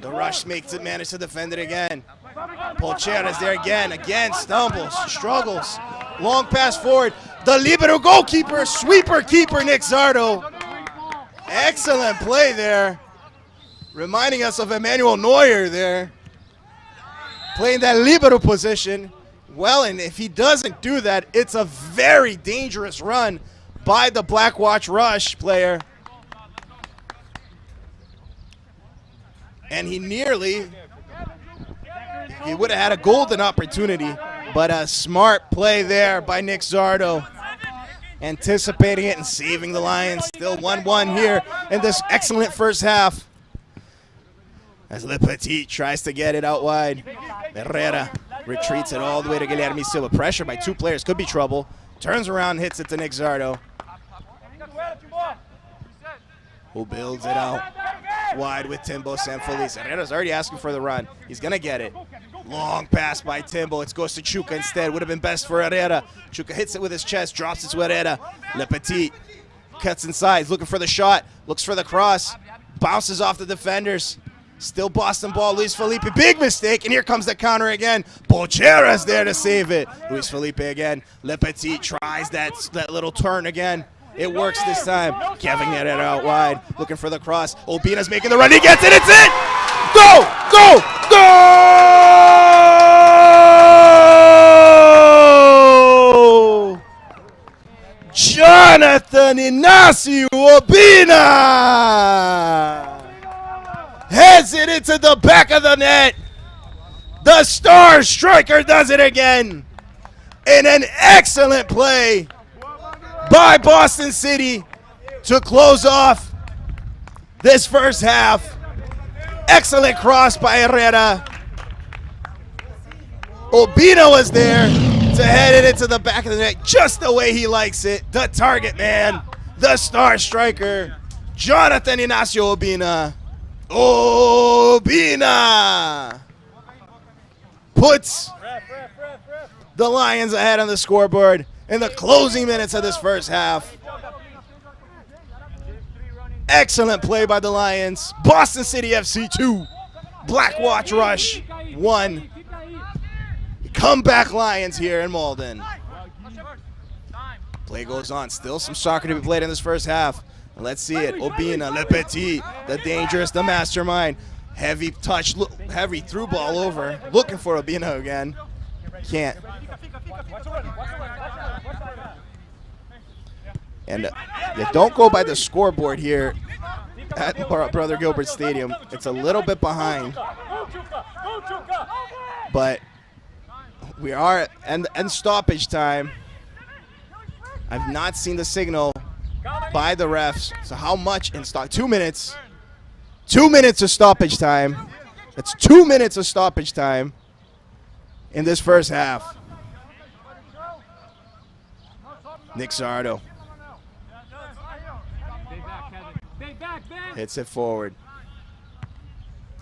The rush makes it, manage to defend it again. Polchera's there again. Again, stumbles, struggles. Long pass forward. The libero goalkeeper, sweeper keeper, Nick Zardo. Excellent play there. Reminding us of Emmanuel Neuer there. Playing that libero position. Well, and if he doesn't do that, it's a very dangerous run by the Blackwatch Rush player. And he nearly, he would have had a golden opportunity, but a smart play there by Nick Zardo. Anticipating it and saving the Lions. Still 1-1 here in this excellent first half. As Le Petit tries to get it out wide. Herrera retreats it all the way to Guilherme Silva. Pressure by two players, could be trouble. Turns around, hits it to Nick Zardo. Who builds it out wide with Timbo Sanfelice. Herrera's already asking for the run. He's going to get it. Long pass by Timbo. It goes to Chuka instead. Would have been best for Herrera. Chuka hits it with his chest, drops it to Herrera. Le Petit cuts inside. He's looking for the shot. Looks for the cross. Bounces off the defenders. Still Boston ball. Luis Felipe. Big mistake. And here comes the counter again. Polchera's there to save it. Luis Felipe again. Le Petit tries that little turn again. It works this time. Kevin get it out wide. Looking for the cross. Obina's making the run. He gets it. It's it. Go! Go! Go! Jonathan Ignacio Obina heads it into the back of the net. The star striker does it again. In an excellent play by Boston City to close off this first half. Excellent cross by Herrera. Obina was there to head it into the back of the net just the way he likes it. The target man, the star striker, Jonathan Ignacio Obina. Obina puts the Lions ahead on the scoreboard in the closing minutes of this first half. Excellent play by the Lions. Boston City FC 2, Blackwatch Rush 1. Comeback Lions here in Malden. Play goes on. Still some soccer to be played in this first half. Let's see it. Obina, Le Petit, the dangerous, the mastermind. Heavy touch, heavy through ball over. Looking for Obina again. Can't. And you don't go by the scoreboard here at Brother Gilbert Stadium. It's a little bit behind. But we are at end stoppage time. I've not seen the signal by the refs. So how much in stop? 2 minutes. 2 minutes of stoppage time. That's 2 minutes of stoppage time in this first half. Nick Zardo hits it forward.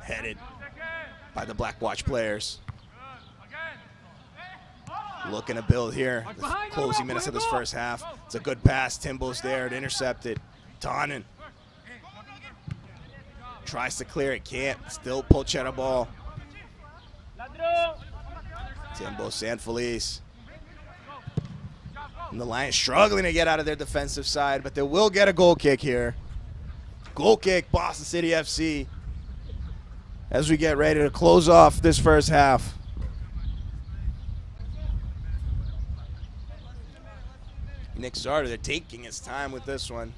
Headed by the Blackwatch players. Looking to build here. The closing minutes of this first half. It's a good pass. Timbo's there to intercept it. Tannen. Tries to clear it, can't. Still Pochetta ball. Timbo Sanfeliz. And the Lions struggling to get out of their defensive side, but they will get a goal kick here. Goal kick, Boston City FC, as we get ready to close off this first half. Nick Zarder, they're taking his time with this one.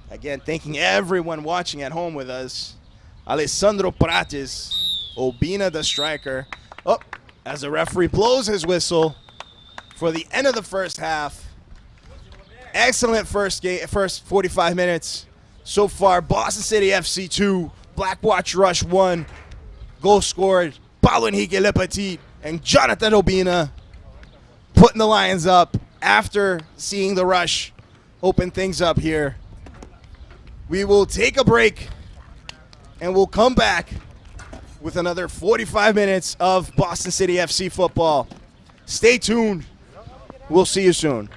Again, thanking everyone watching at home with us. Alessandro Prates, Obina the striker. Oh, as the referee blows his whistle for the end of the first half. Excellent first 45 minutes so far. Boston City FC 2, Blackwatch Rush 1. Goal scored, Paulo Henrique Lepetit and Jonathan Obina, putting the Lions up after seeing the Rush open things up here. We will take a break, and we'll come back with another 45 minutes of Boston City FC football. Stay tuned. We'll see you soon.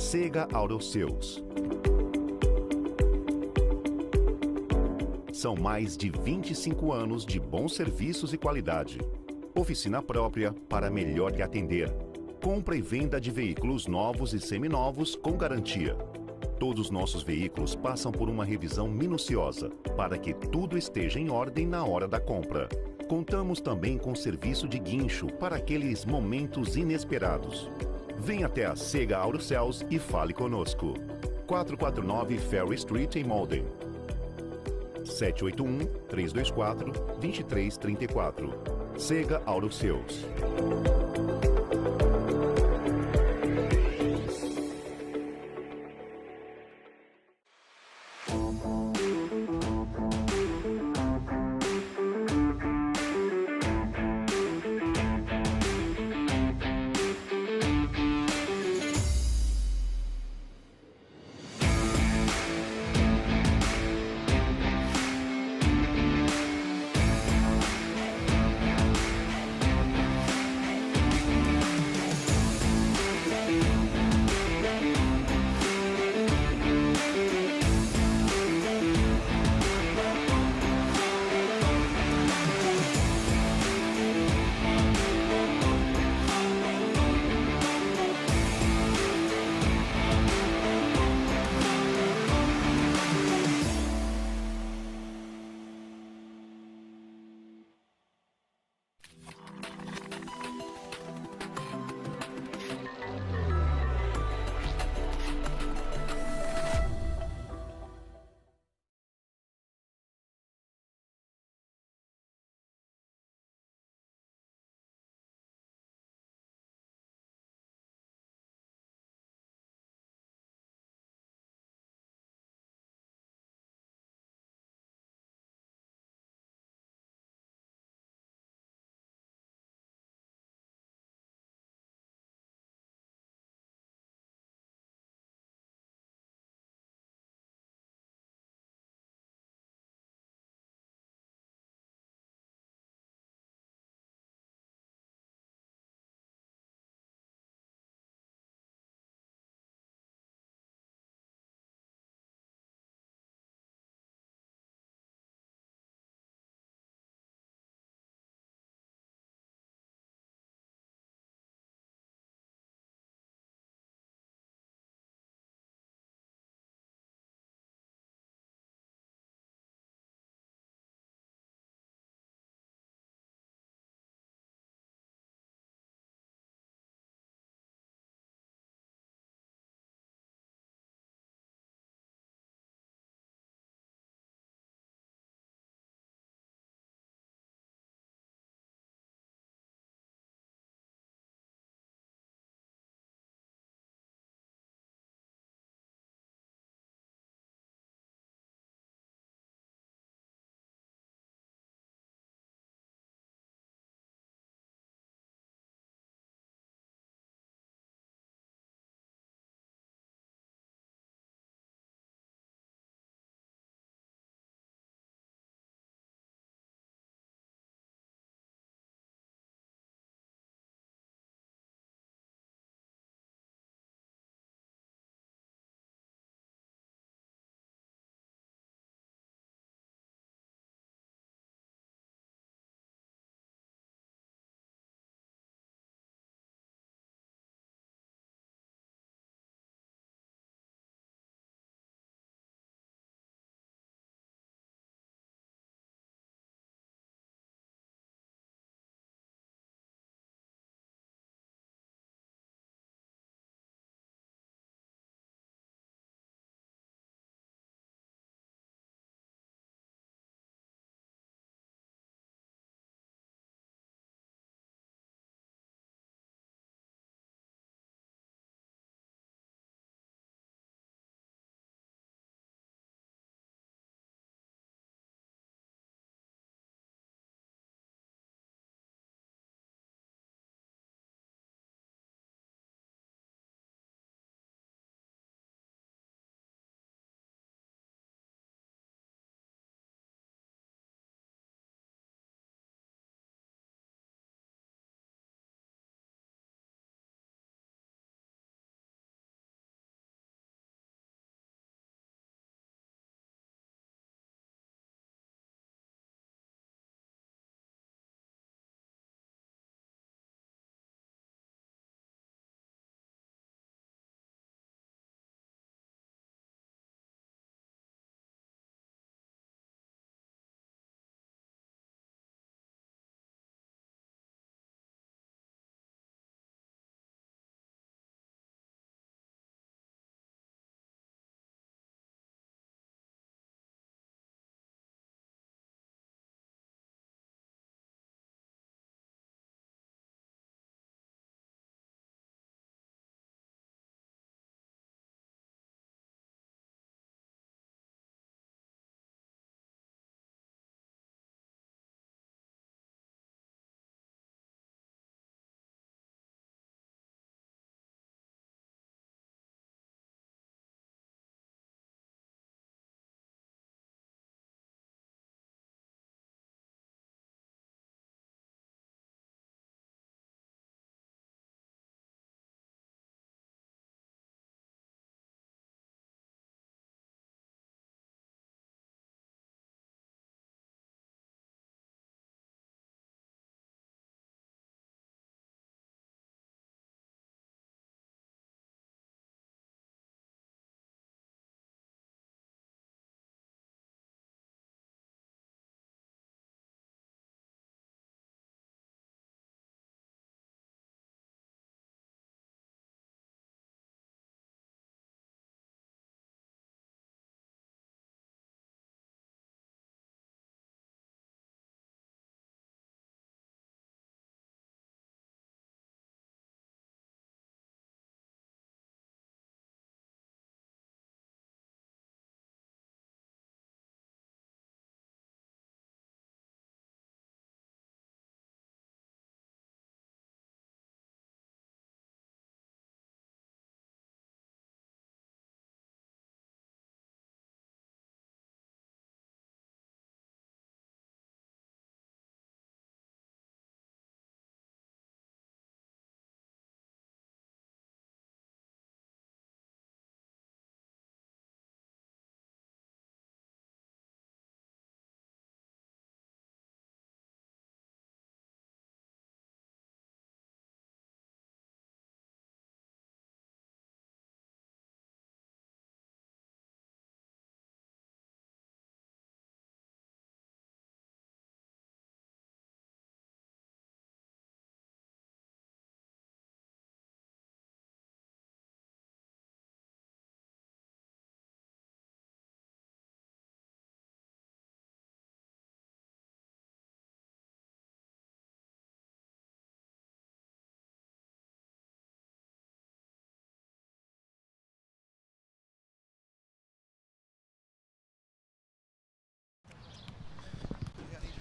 Sega Auto Sales. São mais de 25 anos de bons serviços e qualidade. Oficina própria para melhor lhe atender. Compra e venda de veículos novos e seminovos com garantia. Todos nossos veículos passam por uma revisão minuciosa para que tudo esteja em ordem na hora da compra. Contamos também com serviço de guincho para aqueles momentos inesperados. Venha até a Sega Auto Sales e fale conosco. 449 Ferry Street em Malden. 781-324-2334. Sega Auto Sales.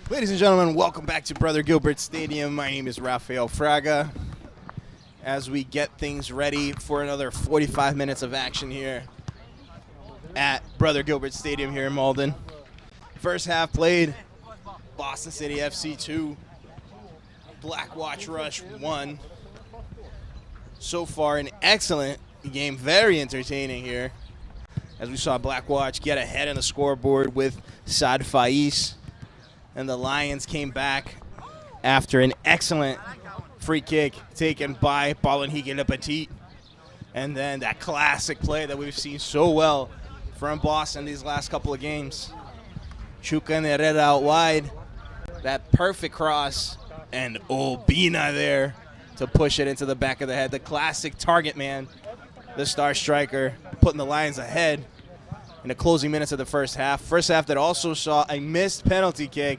Ladies and gentlemen, welcome back to Brother Gilbert Stadium. My name is Rafael Fraga. As we get things ready for another 45 minutes of action here at Brother Gilbert Stadium here in Malden. First half played, Boston City FC 2, Blackwatch Rush 1. So far, an excellent game, very entertaining here, as we saw Blackwatch get ahead on the scoreboard with Saad Faiz. And the Lions came back after an excellent free kick taken by Malden Le Petit. And then that classic play that we've seen so well from Boston these last couple of games. Chuka and Herrera out wide. That perfect cross. And Obina there to push it into the back of the head. The classic target man, the star striker, putting the Lions ahead in the closing minutes of the first half. First half that also saw a missed penalty kick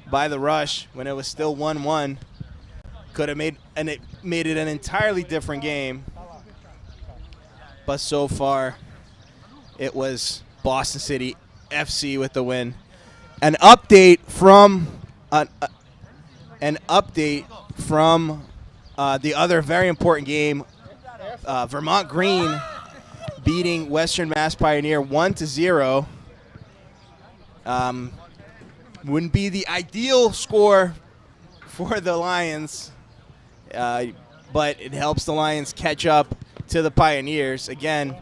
by the Rush when it was still 1-1. Could have made it an entirely different game. But so far, it was Boston City FC with the win. An update from the other very important game. Vermont Green beating Western Mass Pioneer 1-0. Wouldn't be the ideal score for the Lions, but it helps the Lions catch up to the Pioneers. Again,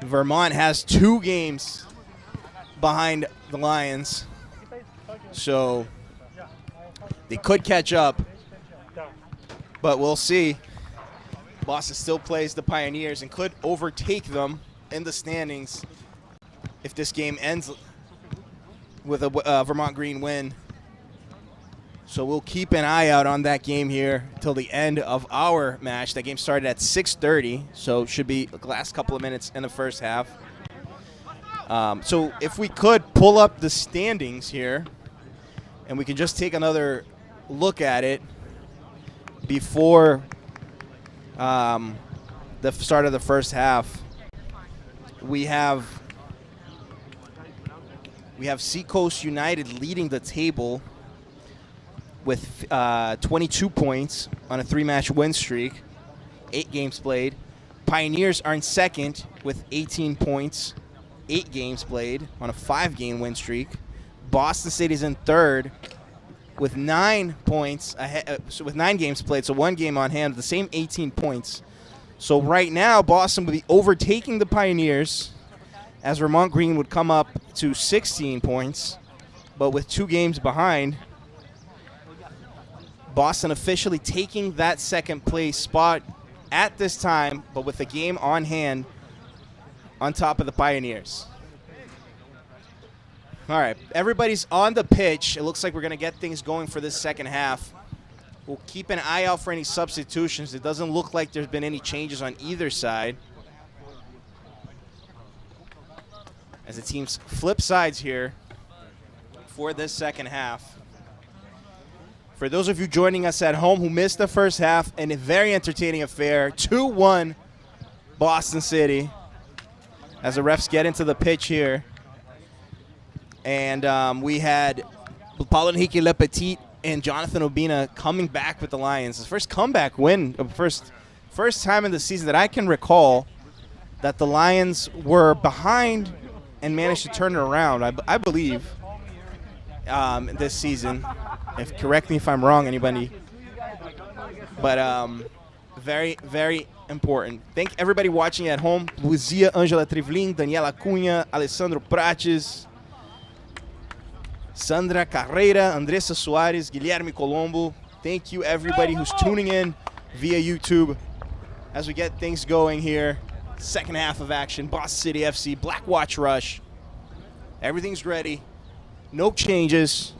Vermont has 2 games behind the Lions, so they could catch up, but we'll see. Boston still plays the Pioneers and could overtake them in the standings if this game ends with a Vermont Green win. So we'll keep an eye out on that game here till the end of our match. That game started at 6:30, so it should be the last couple of minutes in the first half. So if we could pull up the standings here, and we can just take another look at it before the start of the first half. We have Seacoast United leading the table with 22 points on a 3-match win streak, 8 games played. Pioneers are in second with 18 points, 8 games played on a 5-game win streak. Boston City's in third with 9 points ahead, with 9 games played, so 1 game on hand, the same 18 points. So right now, Boston would be overtaking the Pioneers, as Vermont Green would come up to 16 points, but with 2 games behind. Boston officially taking that second place spot at this time, but with a game on hand on top of the Pioneers. All right, everybody's on the pitch. It looks like we're going to get things going for this second half. We'll keep an eye out for any substitutions. It doesn't look like there's been any changes on either side, as the teams flip sides here for this second half. For those of you joining us at home who missed the first half, and a very entertaining affair, 2-1 Boston City, as the refs get into the pitch here. And we had Malden Le Petit and Jonathan Obina coming back with the Lions. His first comeback win, first time in the season that I can recall that the Lions were behind and managed to turn it around, I believe, this season. Correct me if I'm wrong, anybody. But very, very important. Thank everybody watching at home. Luzia Angela Trivlin, Daniela Cunha, Alessandro Prates, Sandra Carreira, Andressa Soares, Guilherme Colombo. Thank you, everybody who's tuning in via YouTube as we get things going here. Second half of action, Boston City FC, Blackwatch Rush. Everything's ready. No changes.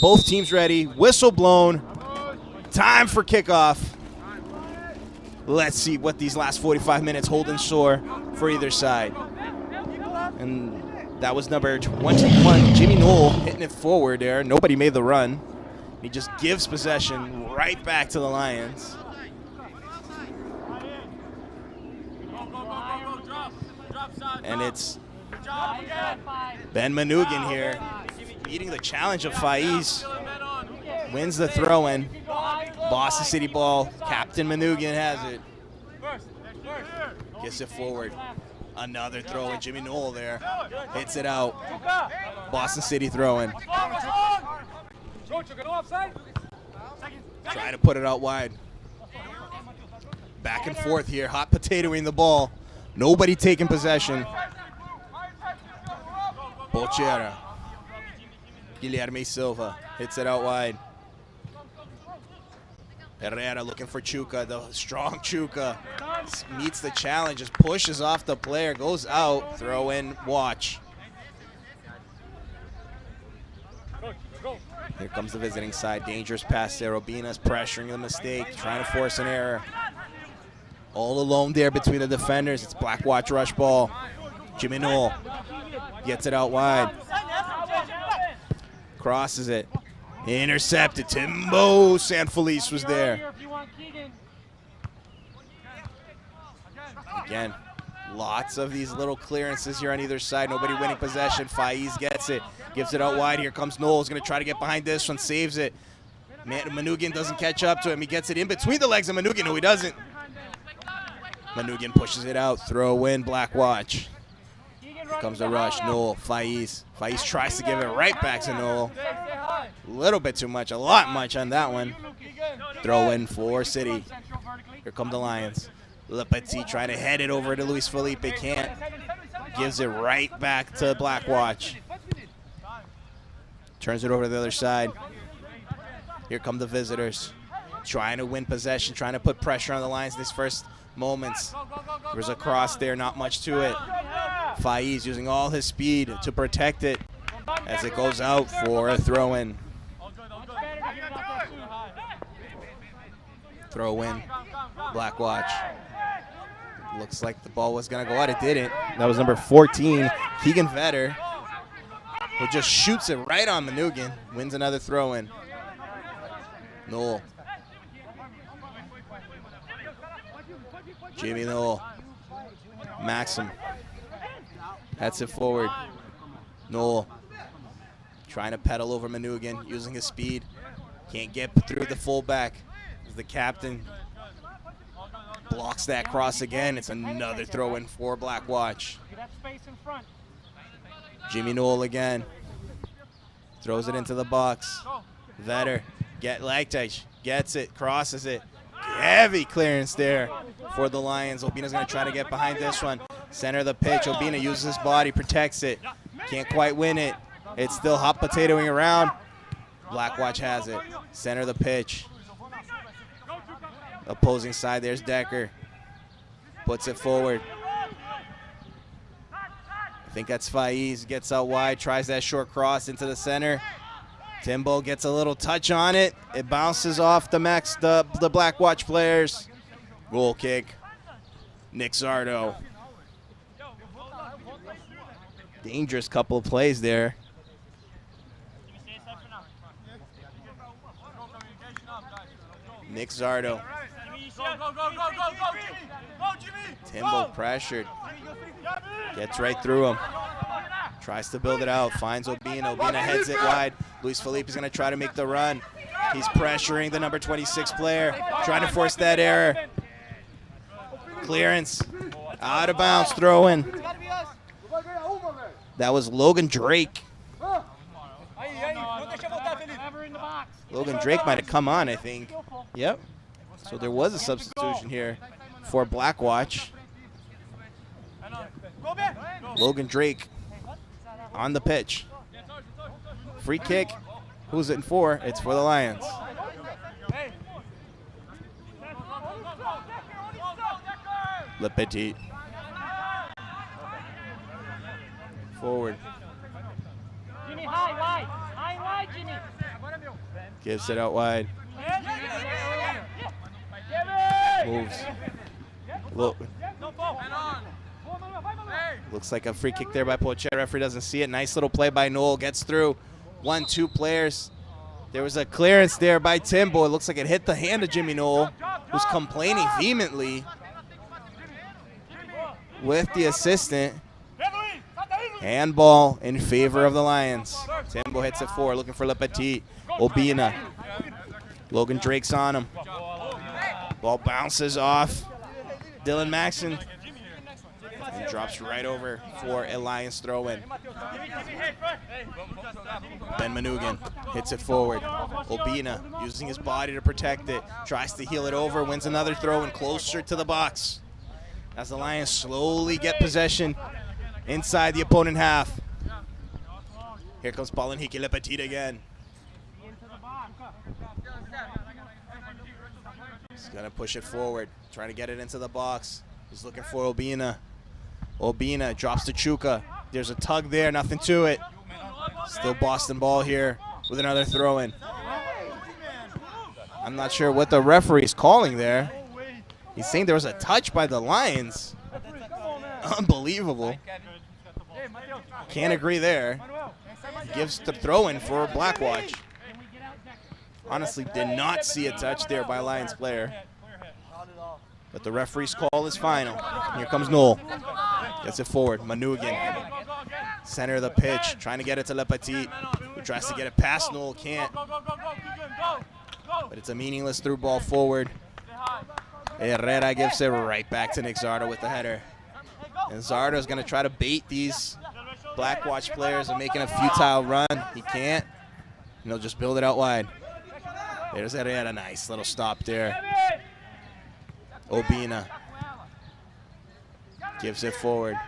Both teams ready. Whistle blown. Time for kickoff. Let's see what these last 45 minutes hold in store for either side. And that was number 21, Jimmy Knoll, hitting it forward there. Nobody made the run. He just gives possession right back to the Lions. And it's Ben Manugan here beating the challenge of Faiz. Wins the throw-in. Boston City ball. Captain Manoogian has it. Gets it forward. Another throw-in. Jimmy Knoll there. Hits it out. Boston City throw-in. Trying to put it out wide. Back and forth here. Hot potatoing the ball. Nobody taking possession. Bolchera. Guilherme Silva hits it out wide. Herrera looking for Chuka, the strong Chuka. Meets the challenge, just pushes off the player, goes out, throw in, watch. Here comes the visiting side, dangerous pass there. Robina's pressuring the mistake, trying to force an error. All alone there between the defenders. It's Blackwatch rush ball. Jimmy Knoll gets it out wide. Crosses it. Intercepted. Timbo Sanfelice was there. Again, lots of these little clearances here on either side. Nobody winning possession. Faiz gets it. Gives it out wide. Here comes Knoll. He's going to try to get behind this one. Saves it. Manoogian doesn't catch up to him. He gets it in between the legs of Manoogian. No, he doesn't. Manoogian pushes it out. Throw in Blackwatch. Here comes the rush. Knoll. Faiz. Faiz tries to give it right back to Knoll. A little bit too much. A lot much on that one. Throw in for City. Here come the Lions. Le Petit trying to head it over to Luis Felipe. Can't. Gives it right back to Blackwatch. Turns it over to the other side. Here come the visitors. Trying to win possession. Trying to put pressure on the Lions in these first moments. There's a cross there. Not much to it. Faiz using all his speed to protect it as it goes out for a throw-in. Throw-in. Blackwatch. Looks like the ball was going to go out. It didn't. That was number 14, Keegan Vetter, who just shoots it right on Manoogian. Wins another throw-in. Knoll. Jimmy Knoll. Maxim. That's it forward. Knoll trying to pedal over Manoogian, using his speed. Can't get through the fullback. The captain blocks that cross again. It's another throw-in for Blackwatch. Jimmy Knoll again. Throws it into the box. Vetter, leg touch, gets it, crosses it. Heavy clearance there for the Lions. Obina's going to try to get behind this one. Center of the pitch. Obina uses his body, protects it. Can't quite win it. It's still hot potatoing around. Blackwatch has it. Center of the pitch. Opposing side, there's Decker. Puts it forward. I think that's Faiz. Gets out wide, tries that short cross into the center. Timbo gets a little touch on it. It bounces off the Blackwatch players. Goal kick. Nick Zardo. Dangerous couple of plays there. Nick Zardo. Timbo pressured. Gets right through him. Tries to build it out. Finds Obina. Obina heads it wide. Luis Felipe is going to try to make the run. He's pressuring the number 26 player. Trying to force that error. Clearance. Out of bounds. Throw in. That was Logan Drake. Logan Drake might have come on, I think. Yep. So there was a substitution here for Blackwatch. Logan Drake on the pitch. Free kick. Who's it for? It's for the Lions. Le Petit. Forward. Jimmy, high wide, Jimmy. Gives it out wide. Moves. Looks like a free kick there by Poche. Referee doesn't see it. Nice little play by Knoll. Gets through. 1-2 players. There was a clearance there by Timbo. It looks like it hit the hand of Jimmy Knoll, who's complaining vehemently with the assistant. Handball in favor of the Lions. Timbo hits it forward, looking for Le Petit. Obina. Logan Drake's on him. Ball bounces off Dylan Maxson and drops right over for a Lions throw-in. Ben Manugan hits it forward. Obina using his body to protect it. Tries to heel it over, wins another throw-in closer to the box. As the Lions slowly get possession inside the opponent half. Here comes Paulinhiki Le Petit again. He's gonna push it forward, trying to get it into the box. He's looking for Obina. Obina drops to Chuka. There's a tug there, nothing to it. Still Boston ball here with another throw-in. I'm not sure what the referee's calling there. He's saying there was a touch by the Lions. Unbelievable. Can't agree there. Gives the throw-in for Blackwatch. Honestly, did not see a touch there by Lions player. But the referee's call is final. Here comes Noel. Gets it forward. Manugan. Center of the pitch. Trying to get it to Le Petit. Who tries to get it past Noel. Can't. But it's a meaningless through ball forward. Herrera gives it right back to Nick Zardo with the header. And Zardo's going to try to bait these Blackwatch players and making a futile run. He can't. And they'll just build it out wide. There's Herrera. Nice little stop there. Obina gives it forward.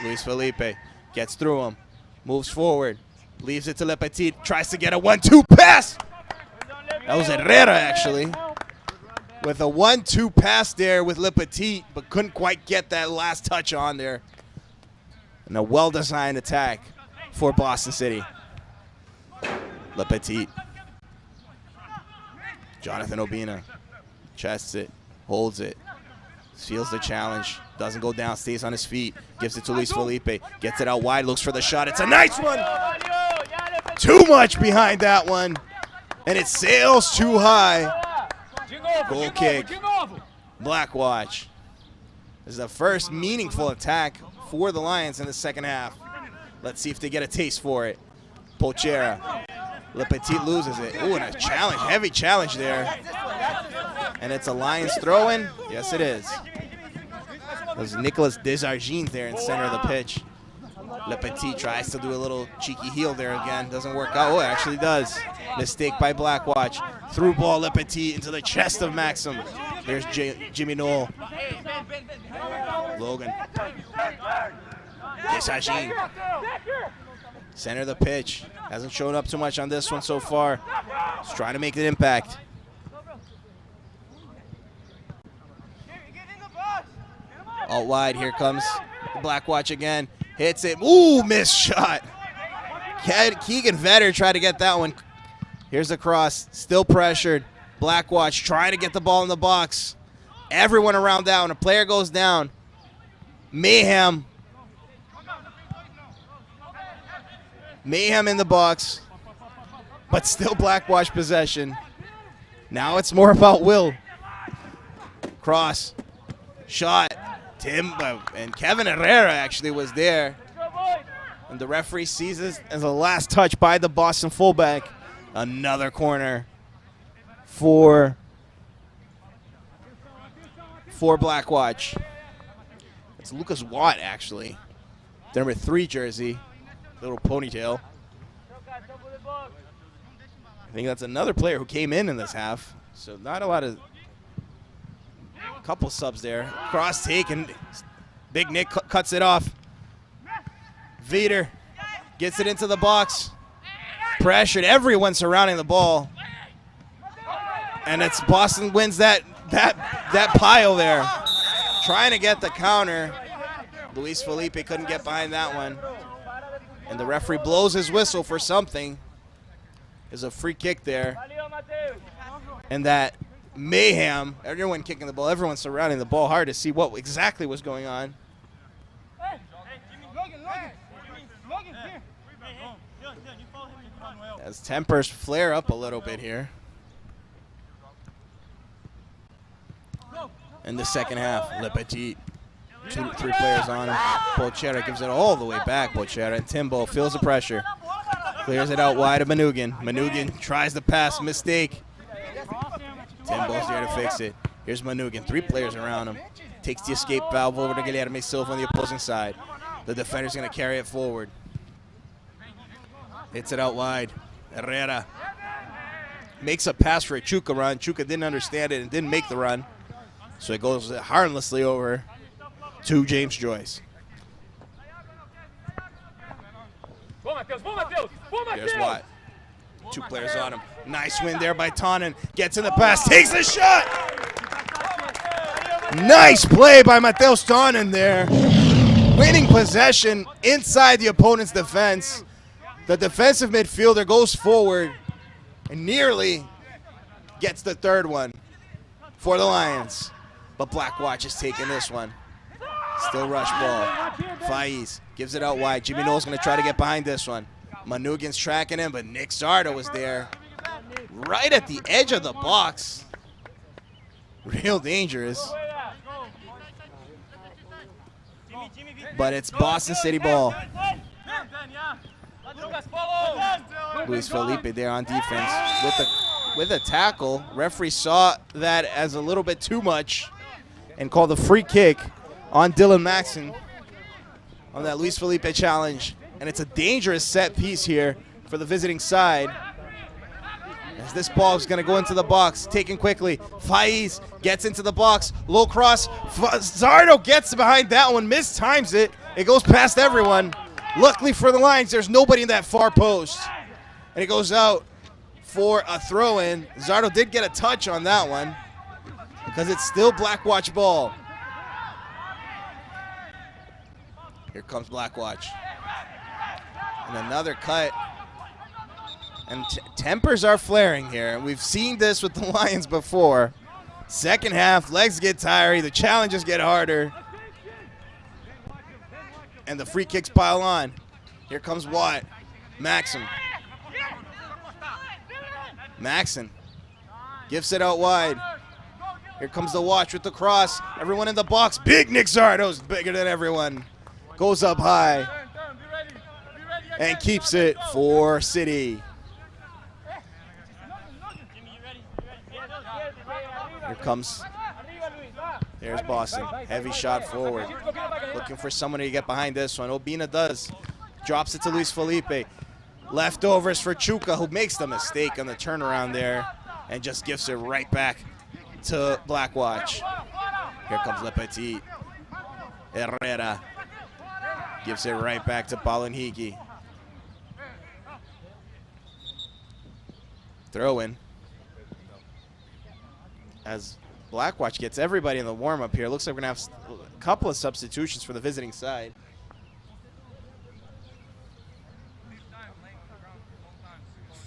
Luis Felipe gets through him. Moves forward. Leaves it to Le Petit. Tries to get a 1-2 pass. That was Herrera, actually. With a 1-2 pass there with Le Petit, but couldn't quite get that last touch on there. And a well-designed attack for Boston City. Le Petit. Jonathan Obina chests it, holds it, feels the challenge, doesn't go down, stays on his feet, gives it to Luis Felipe, gets it out wide, looks for the shot. It's a nice one. Too much behind that one, and it sails too high. Goal kick. Blackwatch. This is the first meaningful attack for the Lions in the second half. Let's see if they get a taste for it. Pochera. Le Petit loses it. Ooh, and a challenge, heavy challenge there. And it's a Lions throw-in? Yes, it is. There's Nicolas Desargines there in center of the pitch. Le Petit tries to do a little cheeky heel there again. Doesn't work out. Oh, it actually does. Mistake by Blackwatch. Through ball, Le Petit into the chest of Maxim. There's Jimmy Noel. Logan. Desargines. Center of the pitch. Hasn't shown up too much on this one so far. He's trying to make an impact. Out wide, here comes Blackwatch again. Hits it. Ooh, missed shot. Keegan Vetter tried to get that one. Here's the cross. Still pressured. Blackwatch trying to get the ball in the box. Everyone around that one. A player goes down. Mayhem. Mayhem in the box. But still Blackwatch possession. Now it's more about will. Cross. Shot. Timbo. And Kevin Herrera actually was there. And the referee sees this as a last touch by the Boston fullback. Another corner for Blackwatch. It's Lucas Watt, actually. The number 3 jersey. Little ponytail. I think that's another player who came in this half. So not a lot of... Couple subs there. Cross take, and Big Nick cuts it off. Veter gets it into the box. Pressured. Everyone surrounding the ball. And it's Boston wins that pile there. Trying to get the counter. Luis Felipe couldn't get behind that one. And the referee blows his whistle for something. There's a free kick there. And that mayhem. Everyone kicking the ball. Everyone surrounding the ball. Hard to see what exactly was going on. As tempers flare up a little bit here. In the second half, Le Petit, 2-3 players on him. Pochera gives it all the way back. Pochera and Timbo feels the pressure. Clears it out wide of Manoogian. Manoogian tries to pass, mistake. Timbo's there to fix it. Here's Manoogian, 3 players around him. Takes the escape valve over to Guilherme Silva on the opposing side. The defender's gonna carry it forward. Hits it out wide. Herrera makes a pass for a Chuka run. Chuka didn't understand it and didn't make the run. So it goes harmlessly over to James Joyce. Here's Watt. 2 players on him. Nice win there by Tonnen. Gets in the pass, takes the shot. Nice play by Mateus Tonnen there. Winning possession inside the opponent's defense. The defensive midfielder goes forward and nearly gets the 3rd one for the Lions. But Blackwatch is taking this one. Still rush ball. Faiz gives it out wide. Jimmy Noel's going to try to get behind this one. Manoogian's tracking him, but Nick Zardo was there right at the edge of the box. Real dangerous. But it's Boston City ball. Luis Felipe there on defense with a tackle. Referee saw that as a little bit too much and called a free kick on Dylan Maxson on that Luis Felipe challenge. And it's a dangerous set piece here for the visiting side. As this ball is going to go into the box, taken quickly. Faiz gets into the box, low cross. Zardo gets behind that one, mistimes it. It goes past everyone. Luckily for the Lions, there's nobody in that far post. And it goes out for a throw-in. Zardo did get a touch on that one because it's still Blackwatch ball. Here comes Blackwatch. And another cut. And tempers are flaring here. We've seen this with the Lions before. Second half, legs get tired, the challenges get harder. And the free kicks pile on. Here comes Watt. Maxson. Maxson gifts it out wide. Here comes the watch with the cross. Everyone in the box. Big Nick Zardo's bigger than everyone. Goes up high. And keeps it for City. Here comes, there's Boston. Heavy shot forward. Looking for someone to get behind this one. Obina does. Drops it to Luis Felipe. Leftovers for Chuka, who makes the mistake on the turnaround there and just gives it right back to Blackwatch. Here comes Le Petit. Herrera gives it right back to Palanhiki. Throw in. As Blackwatch gets everybody in the warm-up here. Looks like we're going to have a couple of substitutions for the visiting side.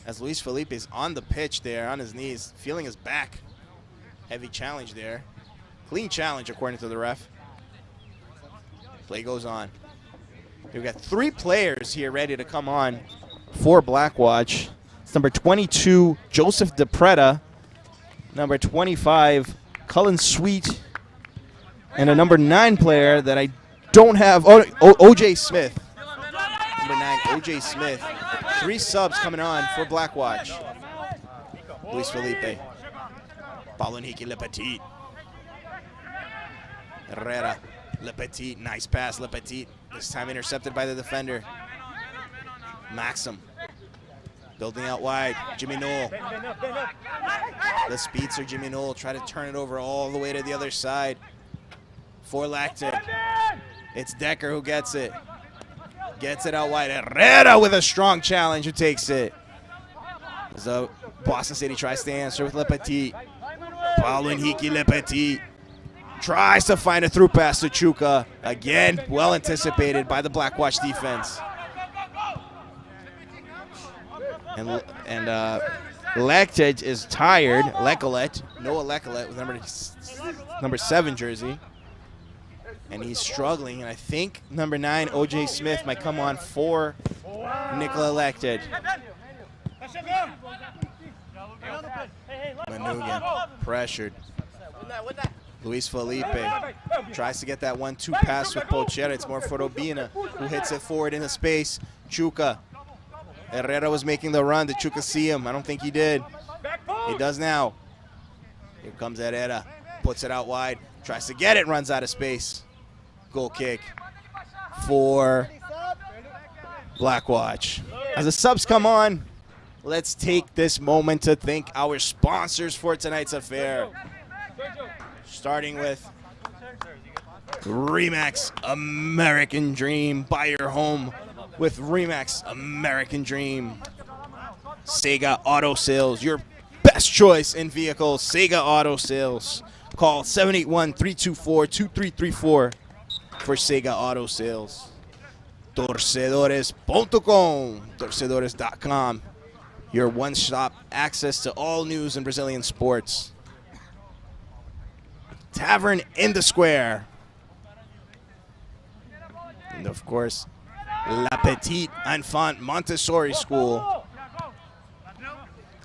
As Luis Felipe is on the pitch there, on his knees, feeling his back. Heavy challenge there. Clean challenge, according to the ref. Play goes on. We've got 3 players here ready to come on for Blackwatch. It's number 22, Joseph DePreta. Number 25, Cullen Sweet. And a number 9 player that I don't have, O.J. Smith. Number 9, O.J. Smith. 3 subs coming on for Blackwatch. Luis Felipe. Palanhiki Le Petit. Herrera. Le Petit. Nice pass, Le Petit. This time intercepted by the defender. Maxim. Building out wide. Jimmy Noel. The speedster Jimmy Noel. Try to turn it over all the way to the other side. For Lacton. It's Decker who gets it. Gets it out wide. Herrera with a strong challenge who takes it. So Boston City tries to answer with Le Petit. Palanhiki Le Petit tries to find a through pass to Chuka. Again, well anticipated by the Blackwatch defense. And Lectet is tired. Lecolet, Noah Lecolet with number 7 jersey. And he's struggling, and I think number 9, O.J. Smith, might come on for Nikola Lected. Manoogian pressured. Luis Felipe tries to get that 1-2 pass with Pochera. It's more for Obina, who hits it forward into space. Chuka Herrera was making the run. Did Chuca see him? I don't think he did. He does now. Here comes Herrera. Puts it out wide. Tries to get it. Runs out of space. Goal kick for Blackwatch. As the subs come on, let's take this moment to thank our sponsors for tonight's affair. Starting with Remax American Dream. Buy your home with Remax American Dream. Sega Auto Sales, your best choice in vehicles. Sega Auto Sales. Call 781-324-2334 for Sega Auto Sales. Torcedores.com, torcedores.com. Your one-stop access to all news in Brazilian sports. Tavern in the Square. And of course, La Petite Enfant Montessori School.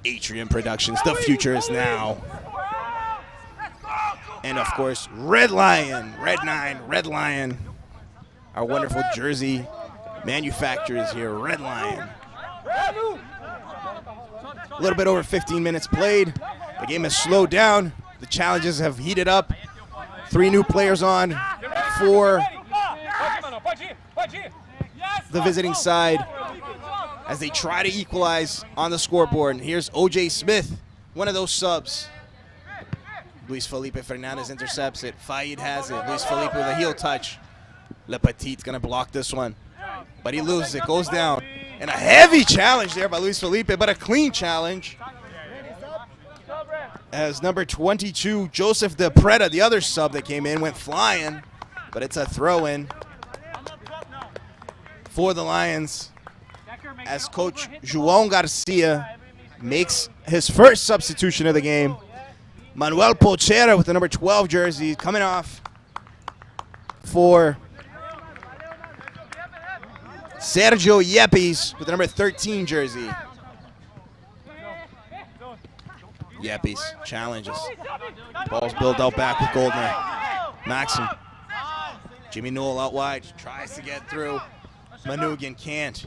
Atrium Productions, the future is now. And of course, Red Lion, Red 9, Red Lion. Our wonderful jersey manufacturers here, Red Lion. A little bit over 15 minutes played. The game has slowed down. The challenges have heated up. 3 new players on for the visiting side as they try to equalize on the scoreboard. And here's O.J. Smith, one of those subs. Luis Felipe Fernandez intercepts it. Faid has it. Luis Felipe with a heel touch. Le Petit's going to block this one. But he loses it, goes down. And a heavy challenge there by Luis Felipe, but a clean challenge. As number 22, Joseph De Preta, the other sub that came in, went flying. But it's a throw-in for the Lions as Coach João Garcia makes his first substitution of the game. Manuel Pochera with the number 12 jersey coming off for Sergio Yepes with the number 13 jersey. Yepes challenges. Ball's built out back with Goldner. Maxim. Jimmy Newell out wide. Tries to get through. Manugian can't.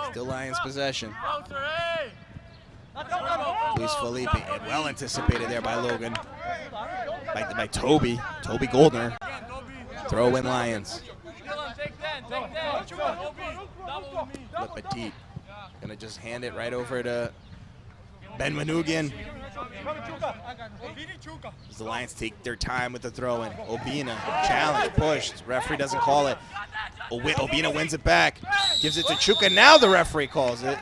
Still Lions possession. Luis Felipe. And well anticipated there by Logan. By Toby. Toby Goldner. Throw in Lions. Le Petit. Gonna just hand it right over to Ben Manugian. As the Lions take their time with the throw-in. Obina, challenge, pushed. Referee doesn't call it. Obina wins it back. Gives it to Chuca. Now the referee calls it.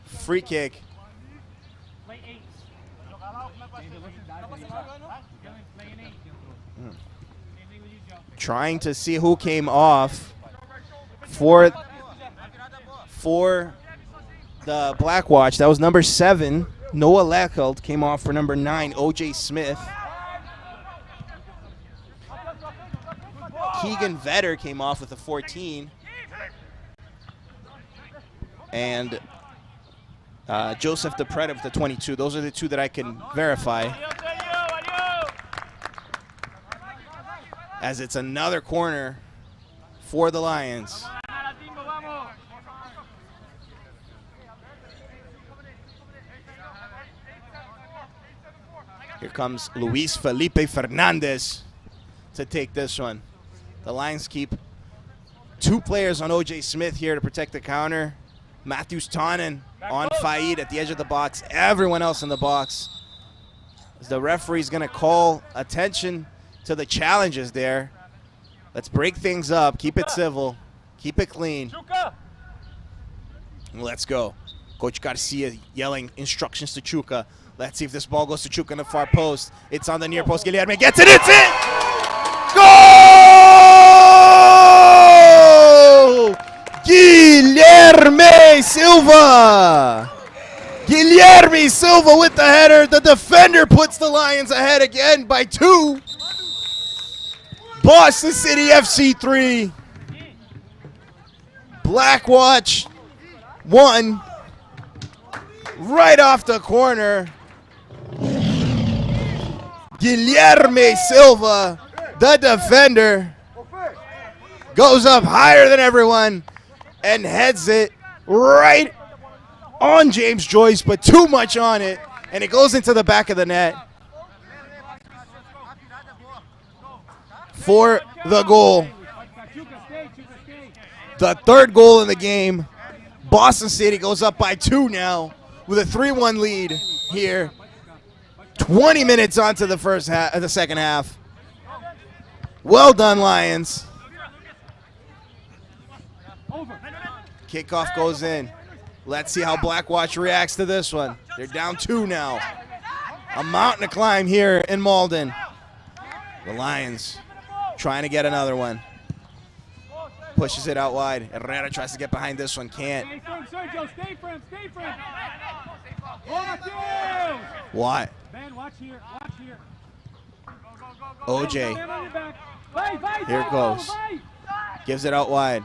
Free kick. Trying to see who came off for the Blackwatch. That was number 7. Noah Leckelt came off for number 9, O.J. Smith. Keegan Vetter came off with a 14. And Joseph De Preta with the 22. Those are the 2 that I can verify. As it's another corner for the Lions. Here comes Luis Felipe Fernandez to take this one. The Lions keep 2 players on O.J. Smith here to protect the counter. Matthews Tannen on Faid at the edge of the box. Everyone else in the box. As the referee's going to call attention to the challenges there. Let's break things up. Keep it civil. Keep it clean. Let's go. Coach Garcia yelling instructions to Chuca. Let's see if this ball goes to Chuca in the far post. It's on the near post. Guilherme gets it. It's it! Goal! Guilherme Silva! Guilherme Silva with the header. The defender puts the Lions ahead again by 2. Boston City FC 3. Blackwatch 1. Right off the corner. Guilherme Silva, the defender. goes up higher than everyone and heads it right on James Joyce, but too much on it, and it goes into the back of the net for the goal. The third goal in the game. Boston City goes up by 2 now with a 3-1 lead here. 20 minutes onto the second half. Well done, Lions. Kickoff goes in. Let's see how Blackwatch reacts to this one. They're down 2 now. A mountain to climb here in Malden. The Lions trying to get another one. Pushes it out wide. Herrera tries to get behind this one. Can't. Stay firm, Sergio. Stay firm. Stay firm. What? Ben, watch here. Watch here. OJ. Fight, Here it goes. Gives it out wide.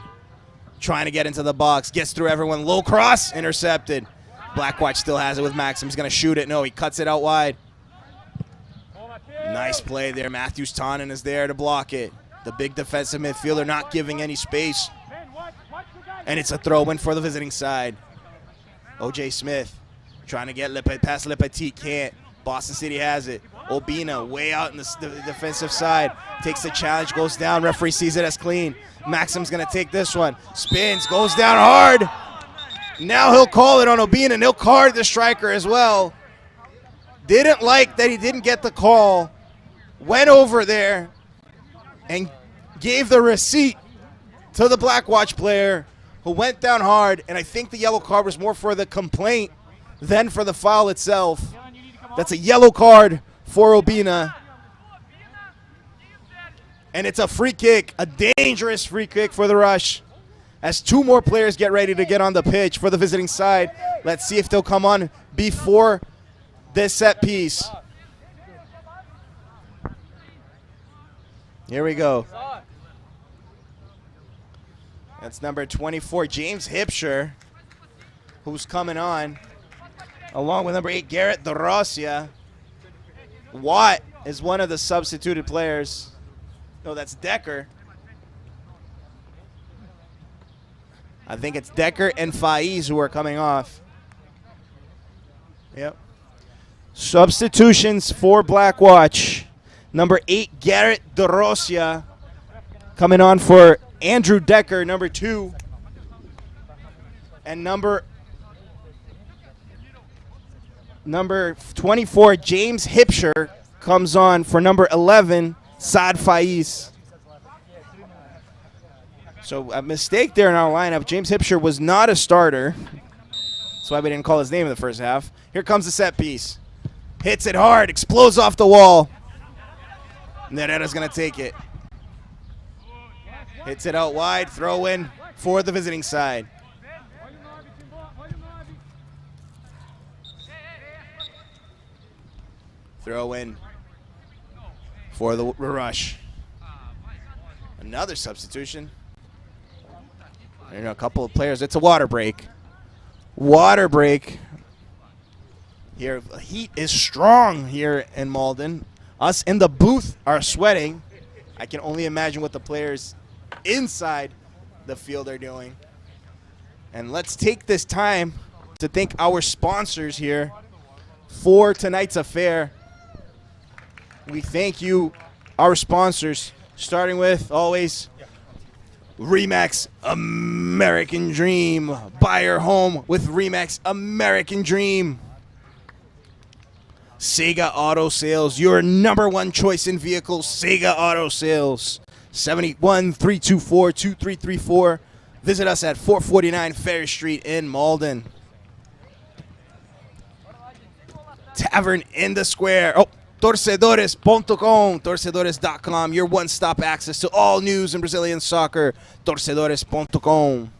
Trying to get into the box. Gets through everyone. Low cross. Intercepted. Blackwatch still has it with Maxim. He's going to shoot it. No, he cuts it out wide. Nice play there. Matthews Tannen is there to block it. The big defensive midfielder not giving any space. And it's a throw-in for the visiting side. O.J. Smith trying to get past Le Petit. Can't. Boston City has it. Obina way out in the defensive side. Takes the challenge, goes down. Referee sees it as clean. Maxim's going to take this one. Spins, goes down hard. Now he'll call it on Obina, and he'll card the striker as well. Didn't like that he didn't get the call. Went over there and gave the receipt to the Blackwatch player who went down hard, and I think the yellow card was more for the complaint than for the foul itself. That's a yellow card for Obina. And it's a free kick, a dangerous free kick for the Rush as 2 more players get ready to get on the pitch for the visiting side. Let's see if they'll come on before this set piece. Here we go. That's number 24, James Hipsher, who's coming on, along with number 8, Garrett DeRossia. Watt is one of the substituted players. No, that's Decker. I think it's Decker and Faiz who are coming off. Yep. Substitutions for Blackwatch. Number 8, Garrett DeRossia, coming on for Andrew Decker, number 2. And number 24, James Hipsher, comes on for number 11, Saad Faiz. So a mistake there in our lineup. James Hipsher was not a starter. That's why we didn't call his name in the first half. Here comes the set piece. Hits it hard, explodes off the wall. Herrera's going to take it. Hits it out wide, throw in for the visiting side. Throw in for the Rush. Another substitution. There are a couple of players. It's a water break. Water break. Here, the heat is strong here in Malden. Us in the booth are sweating. I can only imagine what the players inside the field are doing. And let's take this time to thank our sponsors here for tonight's affair. We thank you, our sponsors, starting with always Remax American Dream. Buy your home with Remax American Dream. Sega Auto Sales, your number 1 choice in vehicles. Sega Auto Sales, 781-324-2334. Visit us at 449 Ferry Street in Malden. Tavern in the Square. Oh, torcedores.com, torcedores.com, your one-stop access to all news in Brazilian soccer. Torcedores.com.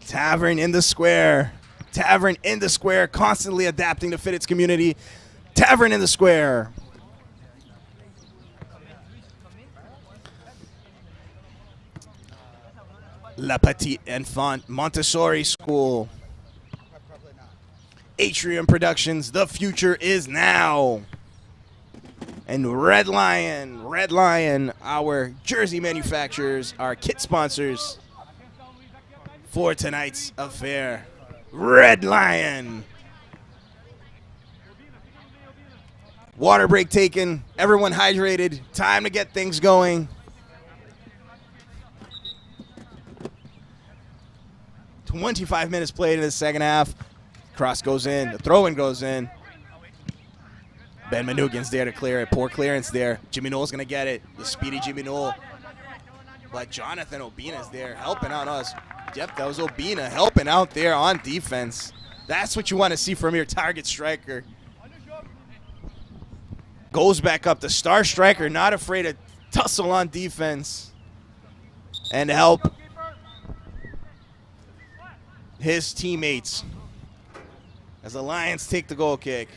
Tavern in the Square. Tavern in the Square, constantly adapting to fit its community. Tavern in the Square. La Petite Enfant Montessori School. Atrium Productions, the future is now. And Red Lion, our jersey manufacturers, our kit sponsors for tonight's affair. Red Lion. Water break taken. Everyone hydrated. Time to get things going. 25 minutes played in the second half. Cross goes in. The throw-in goes in. Ben Manugin's there to clear it. Poor clearance there. Jimmy Knoll's going to get it. The speedy Jimmy Knoll. But Jonathan Obina's there helping out us. Yep, that was Obina helping out there on defense. That's what you want to see from your target striker. Goes back up. The star striker not afraid to tussle on defense and help his teammates as the Lions take the goal kick.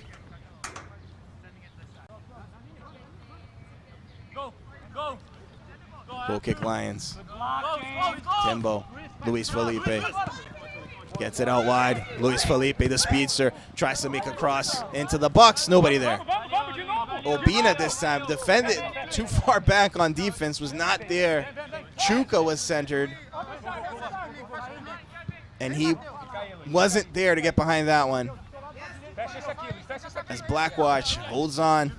Goal kick Lions. Timbo, Luis Felipe gets it out wide. Luis Felipe, the speedster, tries to make a cross into the box. Nobody there. Obina this time defended too far back on defense, was not there. Chuka was centered, and he wasn't there to get behind that one. As Blackwatch holds on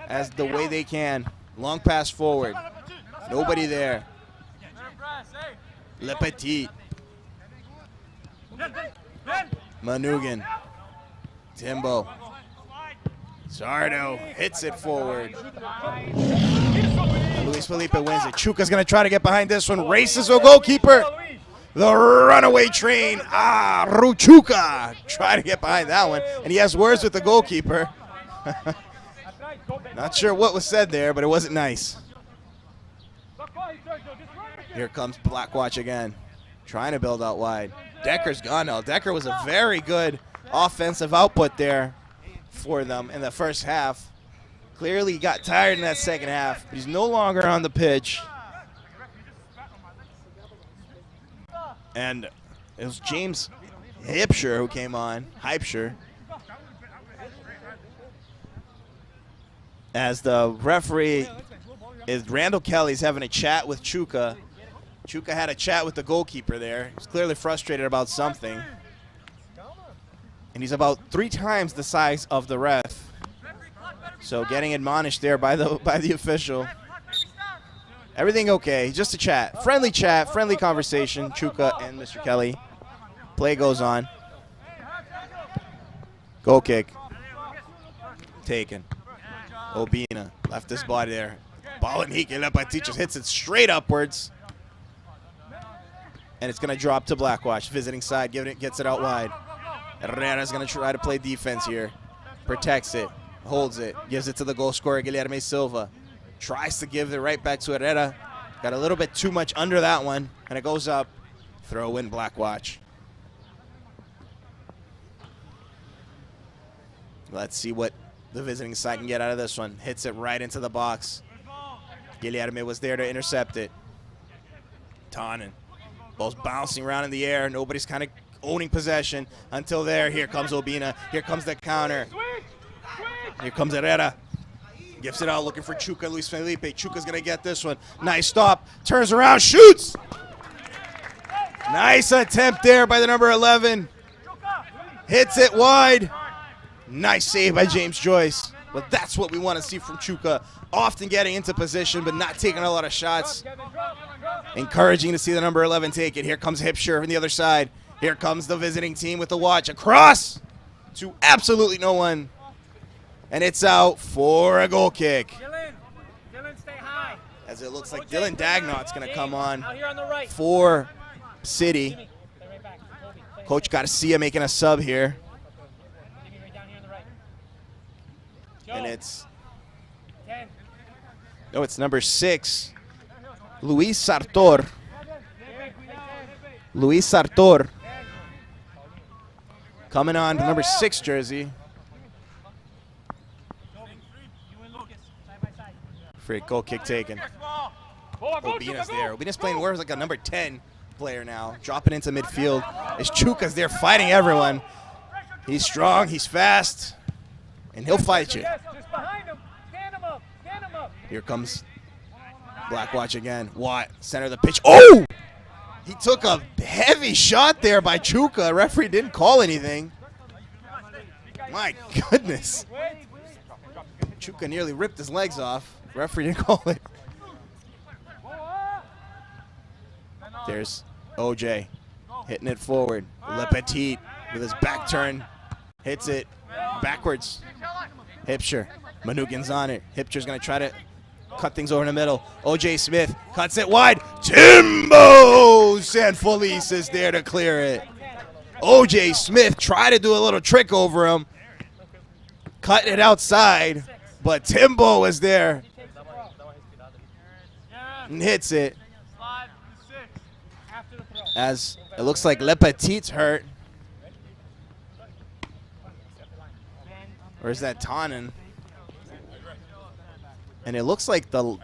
as the way they can. Long pass forward. Nobody there. Le Petit. Manugin. Timbo. Zardo hits it forward. Luis Felipe wins it. Chuka's going to try to get behind this one. Races a goalkeeper. The runaway train. Ruchuka. Try to get behind that one. And he has words with the goalkeeper. Not sure what was said there, but it wasn't nice. Here comes Blackwatch again. Trying to build out wide. Decker's gone now. Decker was a very good offensive output there for them in the first half. Clearly got tired in that second half. He's no longer on the pitch. And it was James Hipsher who came on. Hypsher. As the referee is Randall Kelly's having a chat with Chuka. Chuka had a chat with the goalkeeper there. He's clearly frustrated about something. And he's about 3 times the size of the ref. So getting admonished there by the official. Everything okay, just a chat. Friendly conversation, Chuka and Mr. Kelly. Play goes on. Goal kick. Taken. Obina left his body there. Balanike Lepati just hits it straight upwards. And it's going to drop to Blackwatch. Visiting side, gets it out wide. Herrera's going to try to play defense here. Protects it, holds it, gives it to the goal scorer, Guilherme Silva. Tries to give it right back to Herrera. Got a little bit too much under that one, and it goes up. Throw in Blackwatch. Let's see what the visiting side can get out of this one. Hits it right into the box. Guilherme was there to intercept it. Tannen. Ball's bouncing around in the air. Nobody's kind of owning possession until there. Here comes Obina. Here comes the counter. Here comes Herrera. Gives it out, looking for Chuka, Luis Felipe. Chuka's going to get this one. Nice stop. Turns around, shoots. Nice attempt there by the number 11. Hits it wide. Nice save by James Joyce. But that's what we want to see from Chuka. Often getting into position, but not taking a lot of shots. Encouraging to see the number 11 take it. Here comes Hipsher on the other side. Here comes the visiting team with the watch. Across to absolutely no one. And it's out for a goal kick. Dylan, stay high. As it looks like Dylan Dagnot's going to come on for City. Coach Garcia making a sub here. And it's number 6, Luis Sartor. Luis Sartor coming on to number 6 jersey. Free goal kick taken. Obina's there. Obina's playing where like a number 10 player now, dropping into midfield. As Chuka's there fighting everyone. He's strong, he's fast, and he'll fight you. Here comes Blackwatch again. Watt, center of the pitch. Oh! He took a heavy shot there by Chuka. Referee didn't call anything. My goodness. Chuka nearly ripped his legs off. Referee didn't call it. There's OJ hitting it forward. Le Petit with his back turn. Hits it backwards. Hipsher. Manukin's on it. Hipsher's going to try to cut things over in the middle. OJ Smith cuts it wide. Timbo Sanfelice is there to clear it. OJ Smith tried to do a little trick over him. Cutting it outside. But Timbo is there. And hits it. As it looks like Le Petit's hurt. Or is that Tannen? And it looks like a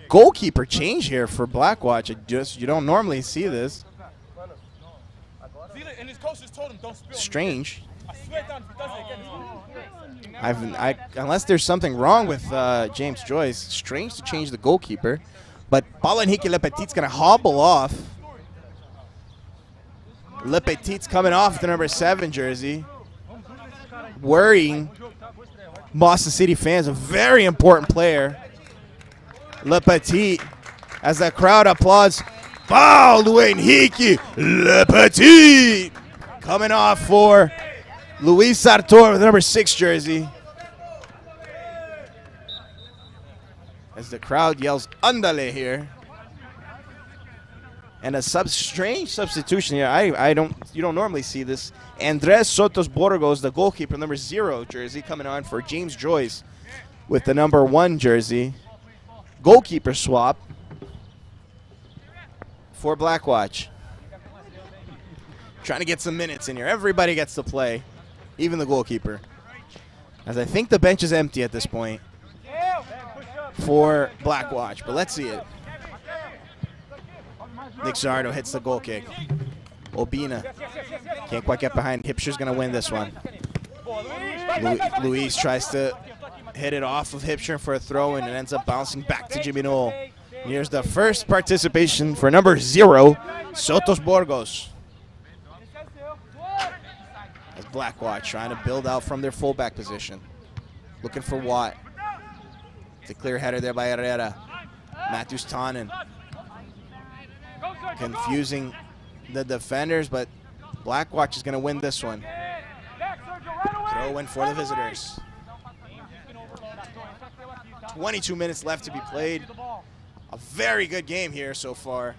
goalkeeper change here for Blackwatch. You don't normally see this. Strange. Unless there's something wrong with James Joyce, strange to change the goalkeeper. But Balanhiki Le Petit's going to hobble off. Le Petit's coming off the number 7 jersey. Worrying Boston City fans, a very important player. Le Petit, as the crowd applauds. Balanhiki Le Petit coming off for Luis Sartor with the number 6 jersey. As the crowd yells "Andale" here. And a strange substitution here. You don't normally see this. Andres Sotos Borgos, the goalkeeper, number 0 jersey, coming on for James Joyce with the number 1 jersey. Goalkeeper swap for Blackwatch. Trying to get some minutes in here. Everybody gets to play, even the goalkeeper. As I think the bench is empty at this point for Blackwatch, but let's see it. Nick Zardo hits the goal kick. Obina can't quite get behind. Hipsher's going to win this one. Luis tries to hit it off of Hipsher for a throw, and it ends up bouncing back to Jimmy Knoll. Here's the first participation for number 0, Sotos Borgos. As Blackwatch trying to build out from their fullback position. Looking for Watt. It's a clear header there by Herrera. Matthews Tannen. Confusing the defenders, but Blackwatch is going to win this one. Throw in for the visitors. 22 minutes left to be played. A very good game here so far.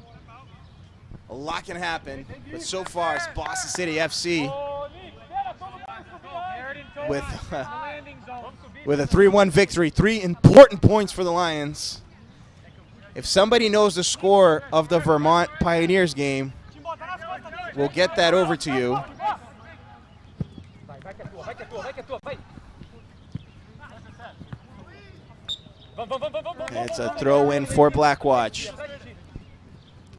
A lot can happen, but so far it's Boston City FC with a 3-1 victory. 3 important points for the Lions. If somebody knows the score of the Vermont Pioneers game, we'll get that over to you. And it's a throw-in for Blackwatch.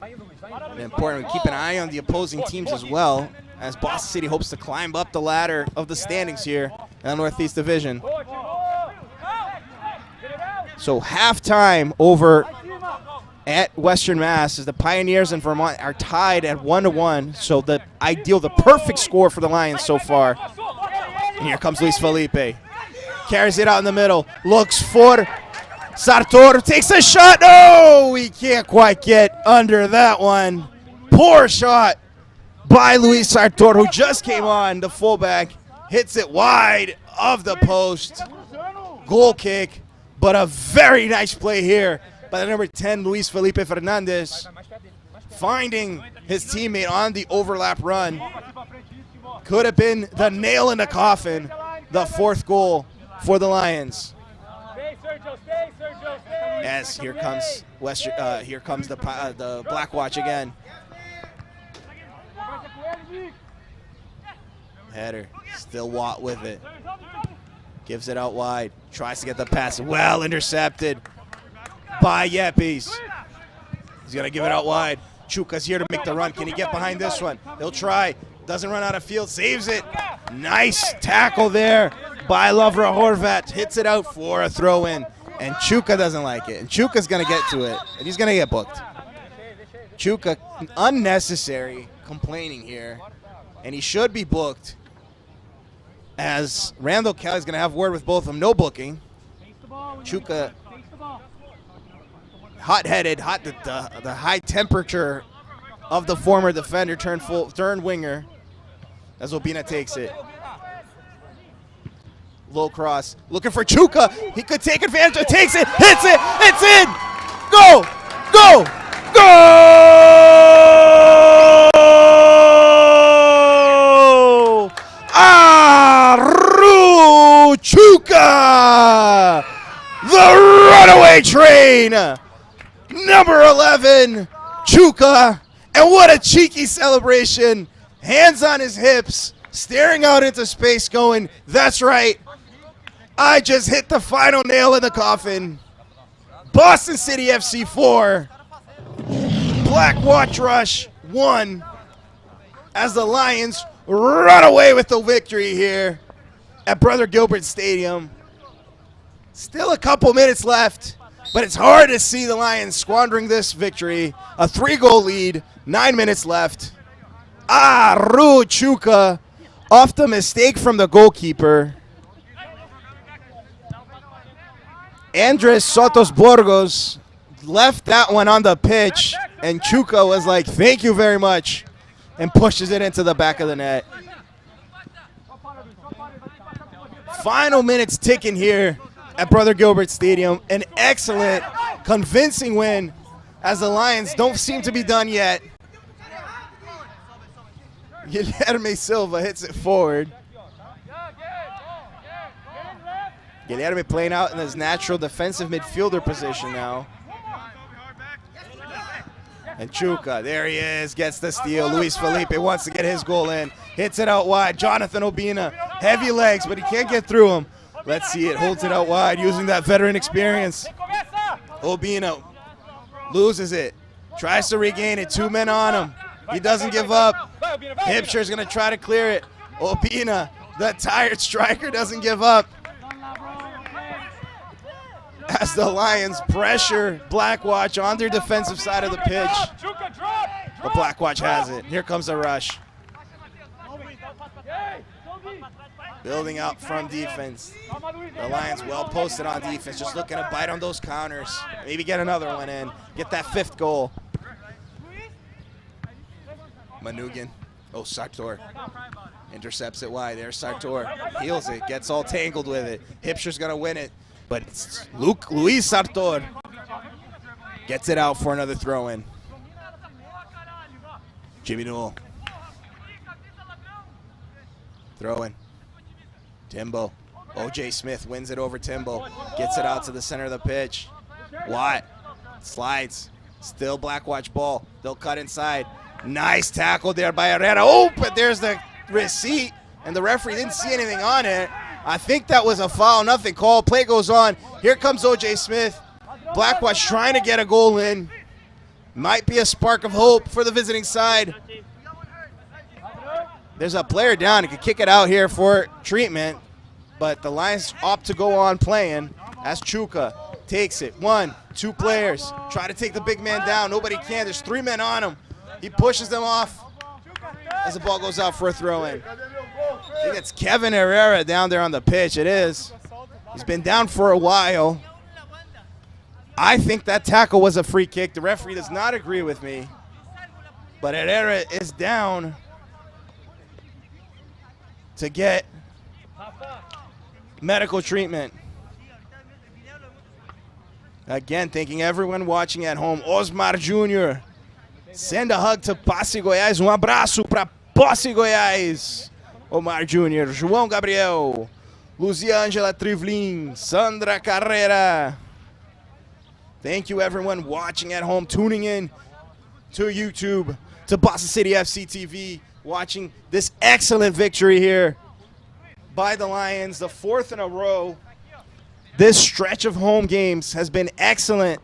And important, keep an eye on the opposing teams as well, as Boston City hopes to climb up the ladder of the standings here in the Northeast Division. So halftime over at Western Mass as the Pioneers and Vermont are tied at 1-1. So the perfect score for the Lions so far. And here comes Luis Felipe. Carries it out in the middle. Looks for Sartor. Takes a shot. No, he can't quite get under that one. Poor shot by Luis Sartor, who just came on, the fullback. Hits it wide of the post. Goal kick, but a very nice play here by the number 10, Luis Felipe Fernandez, finding his teammate on the overlap run. Could have been the nail in the coffin, the 4th goal for the Lions. As here comes the Blackwatch again. Header, still Watt with it. Gives it out wide, tries to get the pass, well intercepted by Yepes. He's going to give it out wide. Chuka's here to make the run. Can he get behind this one? He'll try. Doesn't run out of field. Saves it. Nice tackle there by Lovra Horvat. Hits it out for a throw-in. And Chuka doesn't like it. And Chuka's going to get to it. And he's going to get booked. Chuka, unnecessary complaining here. And he should be booked. As Randall Kelly's going to have word with both of them. No booking. Chuka, hot-headed, the high temperature of the former defender turned winger. As Obina takes it. Low cross, looking for Chuka. He could take advantage. Takes it, hits it, it's in. Go, go, go! Aru Chuka, the runaway train. Number 11, Chuka, and what a cheeky celebration. Hands on his hips, staring out into space, going, "That's right. I just hit the final nail in the coffin." Boston City FC 4, Blackwatch Rush 1, as the Lions run away with the victory here at Brother Gilbert Stadium. Still a couple minutes left, but it's hard to see the Lions squandering this victory. A 3-goal lead, 9 minutes left. Aru Chuka, off the mistake from the goalkeeper. Andres Sotos Burgos left that one on the pitch, and Chuka was like, "Thank you very much," and pushes it into the back of the net. Final minutes ticking here at Brother Gilbert Stadium. An excellent, convincing win, as the Lions don't seem to be done yet. Guilherme Silva hits it forward. Guilherme playing out in his natural defensive midfielder position now. And Chuka, there he is, gets the steal. Luis Felipe wants to get his goal in. Hits it out wide. Jonathan Obina, heavy legs, but he can't get through him. Let's see it, holds it out wide using that veteran experience. Obina loses it, tries to regain it, 2 men on him. He doesn't give up. Hipsher's gonna try to clear it. Obina, the tired striker, doesn't give up. As the Lions pressure Blackwatch on their defensive side of the pitch. But Blackwatch has it. Here comes a rush. Building out from defense. The Lions well posted on defense, just looking to bite on those counters. Maybe get another one in. Get that 5th goal. Manugan. Oh, Sartor. Intercepts it wide. There's Sartor. Heals it. Gets all tangled with it. Hipsher's going to win it. But it's Luis Sartor gets it out for another throw-in. Jimmy Newell. Throw-in. Timbo. O.J. Smith wins it over Timbo. Gets it out to the center of the pitch. Watt slides. Still Blackwatch ball. They'll cut inside. Nice tackle there by Herrera. Oh, but there's the receipt, and the referee didn't see anything on it. I think that was a foul, nothing called. Play goes on. Here comes O.J. Smith. Blackwatch trying to get a goal in. Might be a spark of hope for the visiting side. There's a player down. He could kick it out here for treatment, but the Lions opt to go on playing as Chuka takes it. 1, 2 players. Try to take the big man down. Nobody can. There's 3 men on him. He pushes them off as the ball goes out for a throw-in. I think it's Kevin Herrera down there on the pitch. It is. He's been down for a while. I think that tackle was a free kick. The referee does not agree with me. But Herrera is down to get medical treatment. Again, thanking everyone watching at home. Osmar Jr. Send a hug to Posse Goiás. Abraço para Posse Goiás. Omar Jr., João Gabriel, Luzia Angela Trivlin, Sandra Carrera. Thank you everyone watching at home, tuning in to YouTube, to Boston City FC TV, watching this excellent victory here by the Lions, the 4th in a row. This stretch of home games has been excellent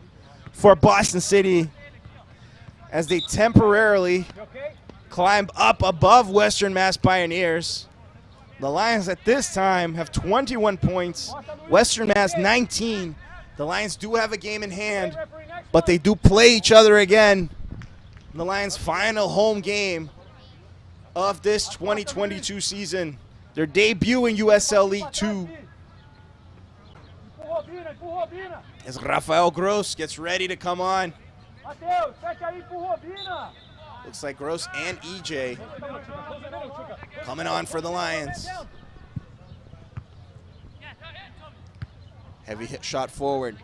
for Boston City as they temporarily climb up above Western Mass Pioneers. The Lions at this time have 21 points. Western Mass 19. The Lions do have a game in hand, but they do play each other again. The Lions' final home game of this 2022 season. Their debut in USL League 2. As Rafael Gross gets ready to come on. Looks like Gross and EJ coming on for the Lions. Heavy hit shot forward.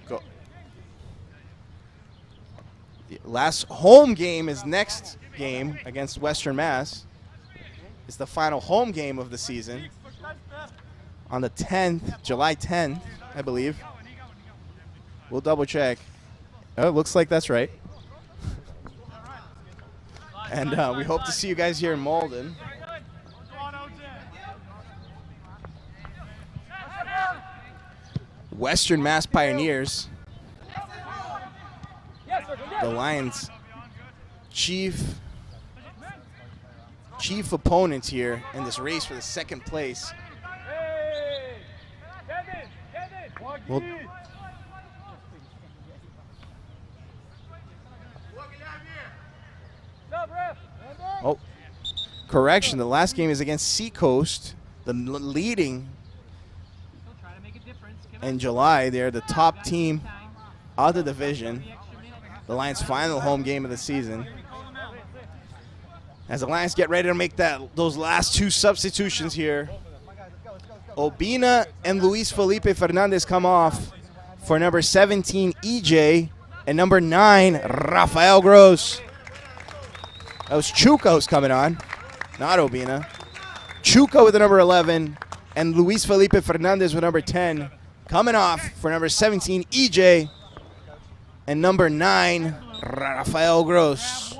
Go. The last home game is next game against Western Mass. It's the final home game of the season on the 10th, July 10th, I believe. We'll double check. Oh, it looks like that's right. And we hope to see you guys here in Malden. Western Mass Pioneers, the Lions' chief opponents here in this race for the second place. Well, oh, correction. The last game is against Seacoast, the leading in July. They're the top team of the division. The Lions' final home game of the season. As the Lions get ready to make those last two substitutions here, Obina and Luis Felipe Fernandez come off for number 17, EJ, and number 9, Rafael Gross. That was Chuka who's coming on, not Obina. Chuka with the number 11, and Luis Felipe Fernandez with number 10. Coming off for number 17, EJ, and number 9, Rafael Gross.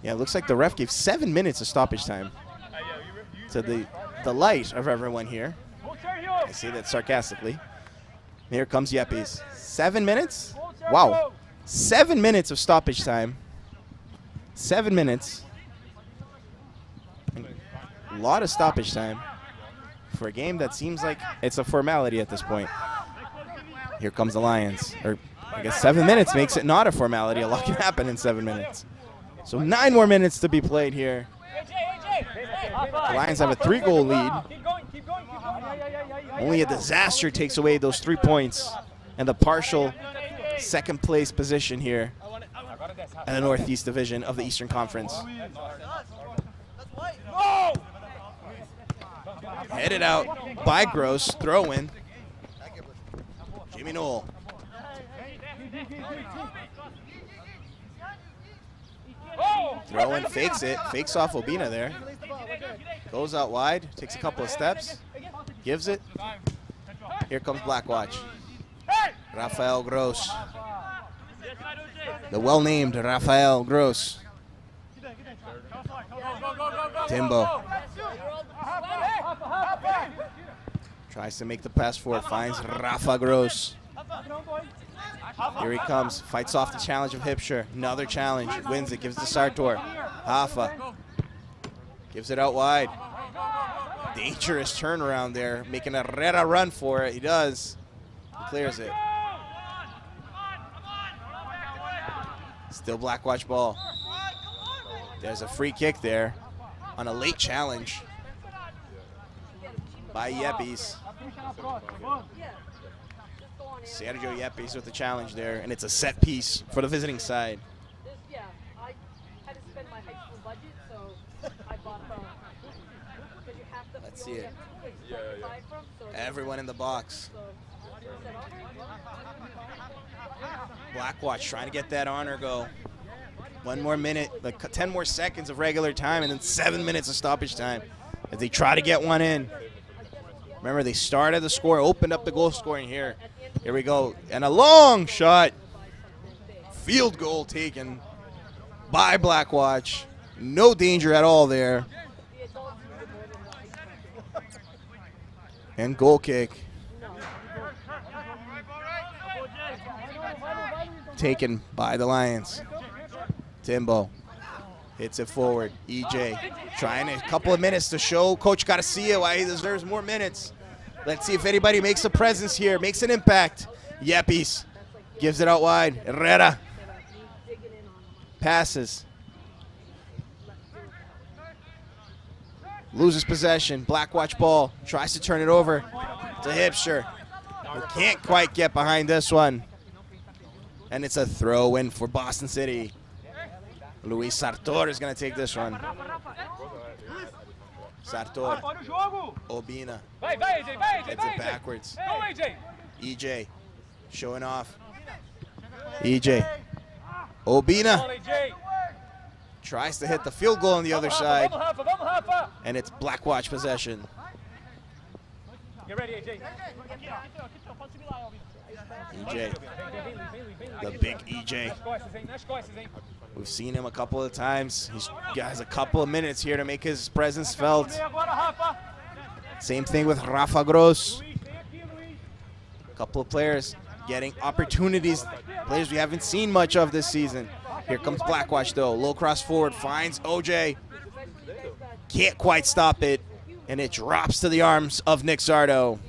Yeah, it looks like the ref gave 7 minutes of stoppage time to the delight of everyone here. I say that sarcastically. Here comes Yeppies. 7 minutes? Wow. 7 minutes of stoppage time. 7 minutes. A lot of stoppage time for a game that seems like it's a formality at this point. Here comes the Lions. Or I guess 7 minutes makes it not a formality. A lot can happen in 7 minutes. So 9 more minutes to be played here. The Lions have a 3-goal lead. Only a disaster takes away those 3 points and the partial second place position here in the Northeast Division of the Eastern Conference. Headed out by Gross, throw in. Jimmy Knoll. Throw in, fakes it, fakes off Obina there. Goes out wide, takes a couple of steps, gives it. Here comes Blackwatch. Rafael Gross. The well-named Rafael Gross. Timbo. Tries to make the pass forward, finds Rafa Gross. Here he comes, fights off the challenge of Hipsher. Another challenge, wins it, gives it to Sartor. Rafa gives it out wide. Dangerous turnaround there, making a Herrera run for it. He does. He clears it. Still Blackwatch ball. There's a free kick there on a late challenge by Yeppies. Sergio Yeppies with the challenge there, and it's a set piece for the visiting side. Yeah, I had to spend my high school budget, so I bought because you have to. Let's see it. Everyone in the box. Blackwatch trying to get that honor go. 1 more minute, like 10 more seconds of regular time, and then 7 minutes of stoppage time as they try to get one in. Remember, they started the score, opened up the goal scoring here. Here we go, and a long shot. Field goal taken by Blackwatch. No danger at all there. And goal kick. taken by the Lions. Timbo hits it forward. EJ trying a couple of minutes to show Coach Garcia why he deserves more minutes. Let's see if anybody makes a presence here, makes an impact. Yepes gives it out wide. Herrera passes. Loses possession. Blackwatch ball. Tries to turn it over to Hipster. Who can't quite get behind this one. And it's a throw in for Boston City. Luis Sartor is going to take this one. Sartor. Obina. Hits it backwards. EJ showing off. EJ. Obina tries to hit the field goal on the other side. And it's Blackwatch possession. Get ready, AJ. EJ. The big EJ. We've seen him a couple of times. He has a couple of minutes here to make his presence felt. Same thing with Rafa Gross. A couple of players getting opportunities, players we haven't seen much of this season. Here comes Blackwatch though, low cross forward, finds OJ. Can't quite stop it, and it drops to the arms of Nick Zardo.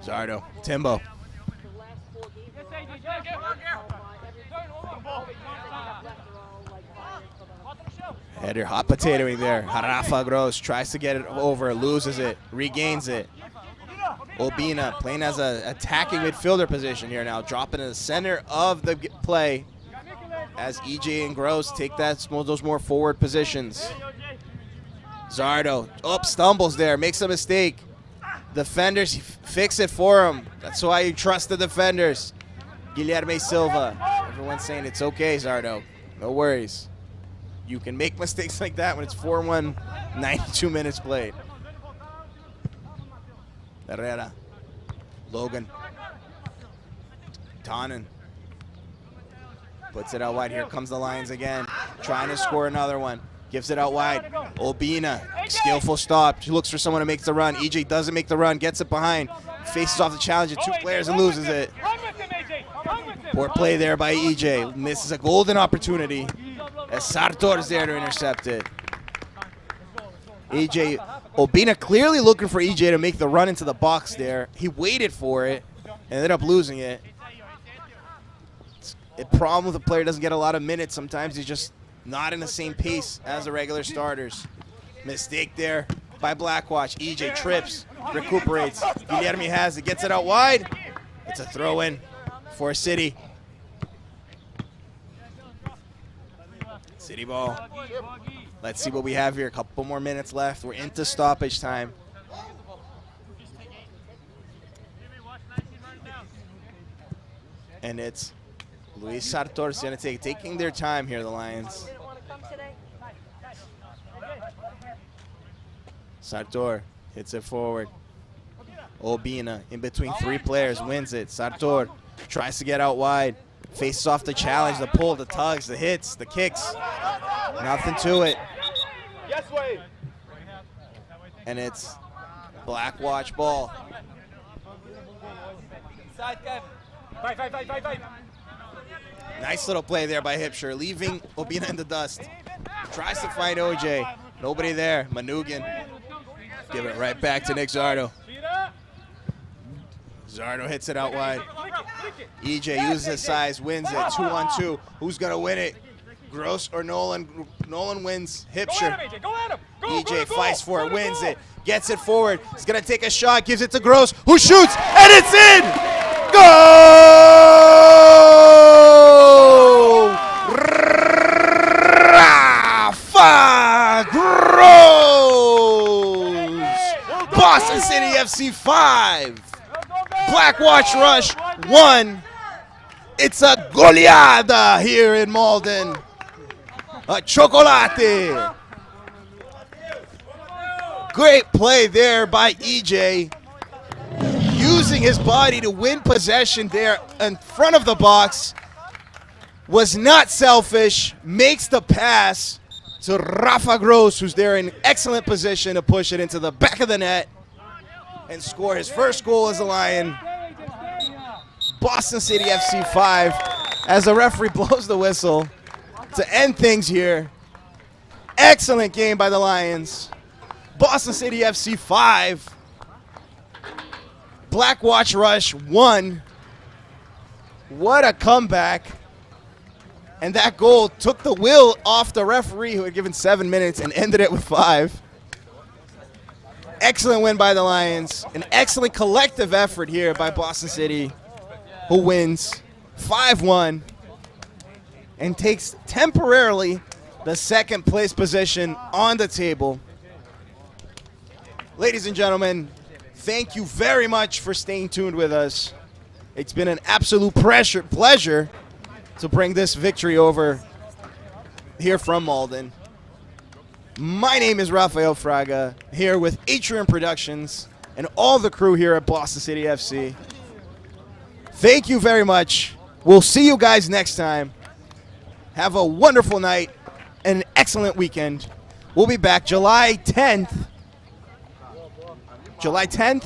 Zardo, Timbo. Header hot potatoing there. Rafa Gross tries to get it over, loses it, regains it. Obina playing as an attacking midfielder position here now, dropping in the center of the play as EJ and Gross take those more forward positions. Zardo, stumbles there, makes a mistake. Defenders fix it for him. That's why you trust the defenders. Guilherme Silva. Everyone's saying it's okay, Zardo. No worries. You can make mistakes like that when it's 4-1, 92 minutes played. Herrera. Logan. Tannen. Puts it out wide. Here comes the Lions again. Trying to score another one. Gives it out wide. Obina, skillful stop. She looks for someone to make the run. EJ doesn't make the run, gets it behind. Faces off the challenge of two players and loses it. Poor play there by EJ. Misses a golden opportunity as Sartor is there to intercept it. EJ, Obina clearly looking for EJ to make the run into the box there. He waited for it, ended up losing it. It's a problem with a player doesn't get a lot of minutes. Sometimes he's just not in the same pace as the regular starters. Mistake there by Blackwatch. EJ trips, recuperates. Guilherme has it, gets it out wide. It's a throw in for City. City ball. Let's see what we have here. A couple more minutes left. We're into stoppage time. And it's Luis Sartor is going to taking their time here, the Lions. Sartor hits it forward. Obina in between three players, wins it. Sartor tries to get out wide. Faces off the challenge, the pull, the tugs, the hits, the kicks. Nothing to it. And it's Blackwatch ball. Nice little play there by Hipsher, leaving Obina in the dust. Tries to find OJ. Nobody there. Manugan. Give it right back to Nick Zardo. Zardo hits it out wide. EJ uses his size, wins it. 2-on-2. Who's going to win it? Gross or Nolan? Nolan wins. Hipsher. EJ fights for it, wins it. Gets it forward. He's going to take a shot, gives it to Gross, who shoots, and it's in! Goal! Rafa Gross! Boston City FC 5. Blackwatch Rush 1. It's a goleada here in Malden. A chocolate. Great play there by EJ. Using his body to win possession there in front of the box. Was not selfish. Makes the pass to Rafa Gross, who's there in excellent position to push it into the back of the net and score his first goal as a Lion. Boston City FC 5 as the referee blows the whistle to end things here. Excellent game by the Lions. Boston City FC 5. Blackwatch Rush 1. What a comeback. And that goal took the will off the referee, who had given 7 minutes, and ended it with 5. Excellent win by the Lions. An excellent collective effort here by Boston City, who wins 5-1 and takes temporarily the second place position on the table. Ladies and gentlemen, thank you very much for staying tuned with us. It's been an absolute pleasure to bring this victory over here from Malden. My name is Rafael Fraga, here with Atrium Productions and all the crew here at Boston City FC. Thank you very much. We'll see you guys next time. Have a wonderful night and an excellent weekend. We'll be back July 10th. July 10th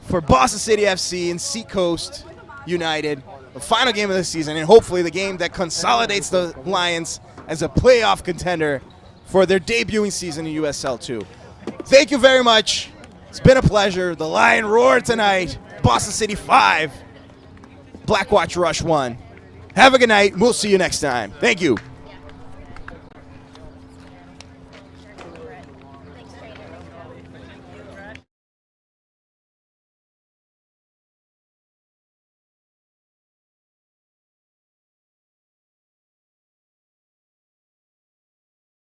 for Boston City FC and Seacoast United. The final game of the season, and hopefully the game that consolidates the Lions as a playoff contender for their debuting season in USL 2. Thank you very much. It's been a pleasure. The Lion roared tonight. Boston City 5. Blackwatch Rush 1. Have a good night. We'll see you next time. Thank you.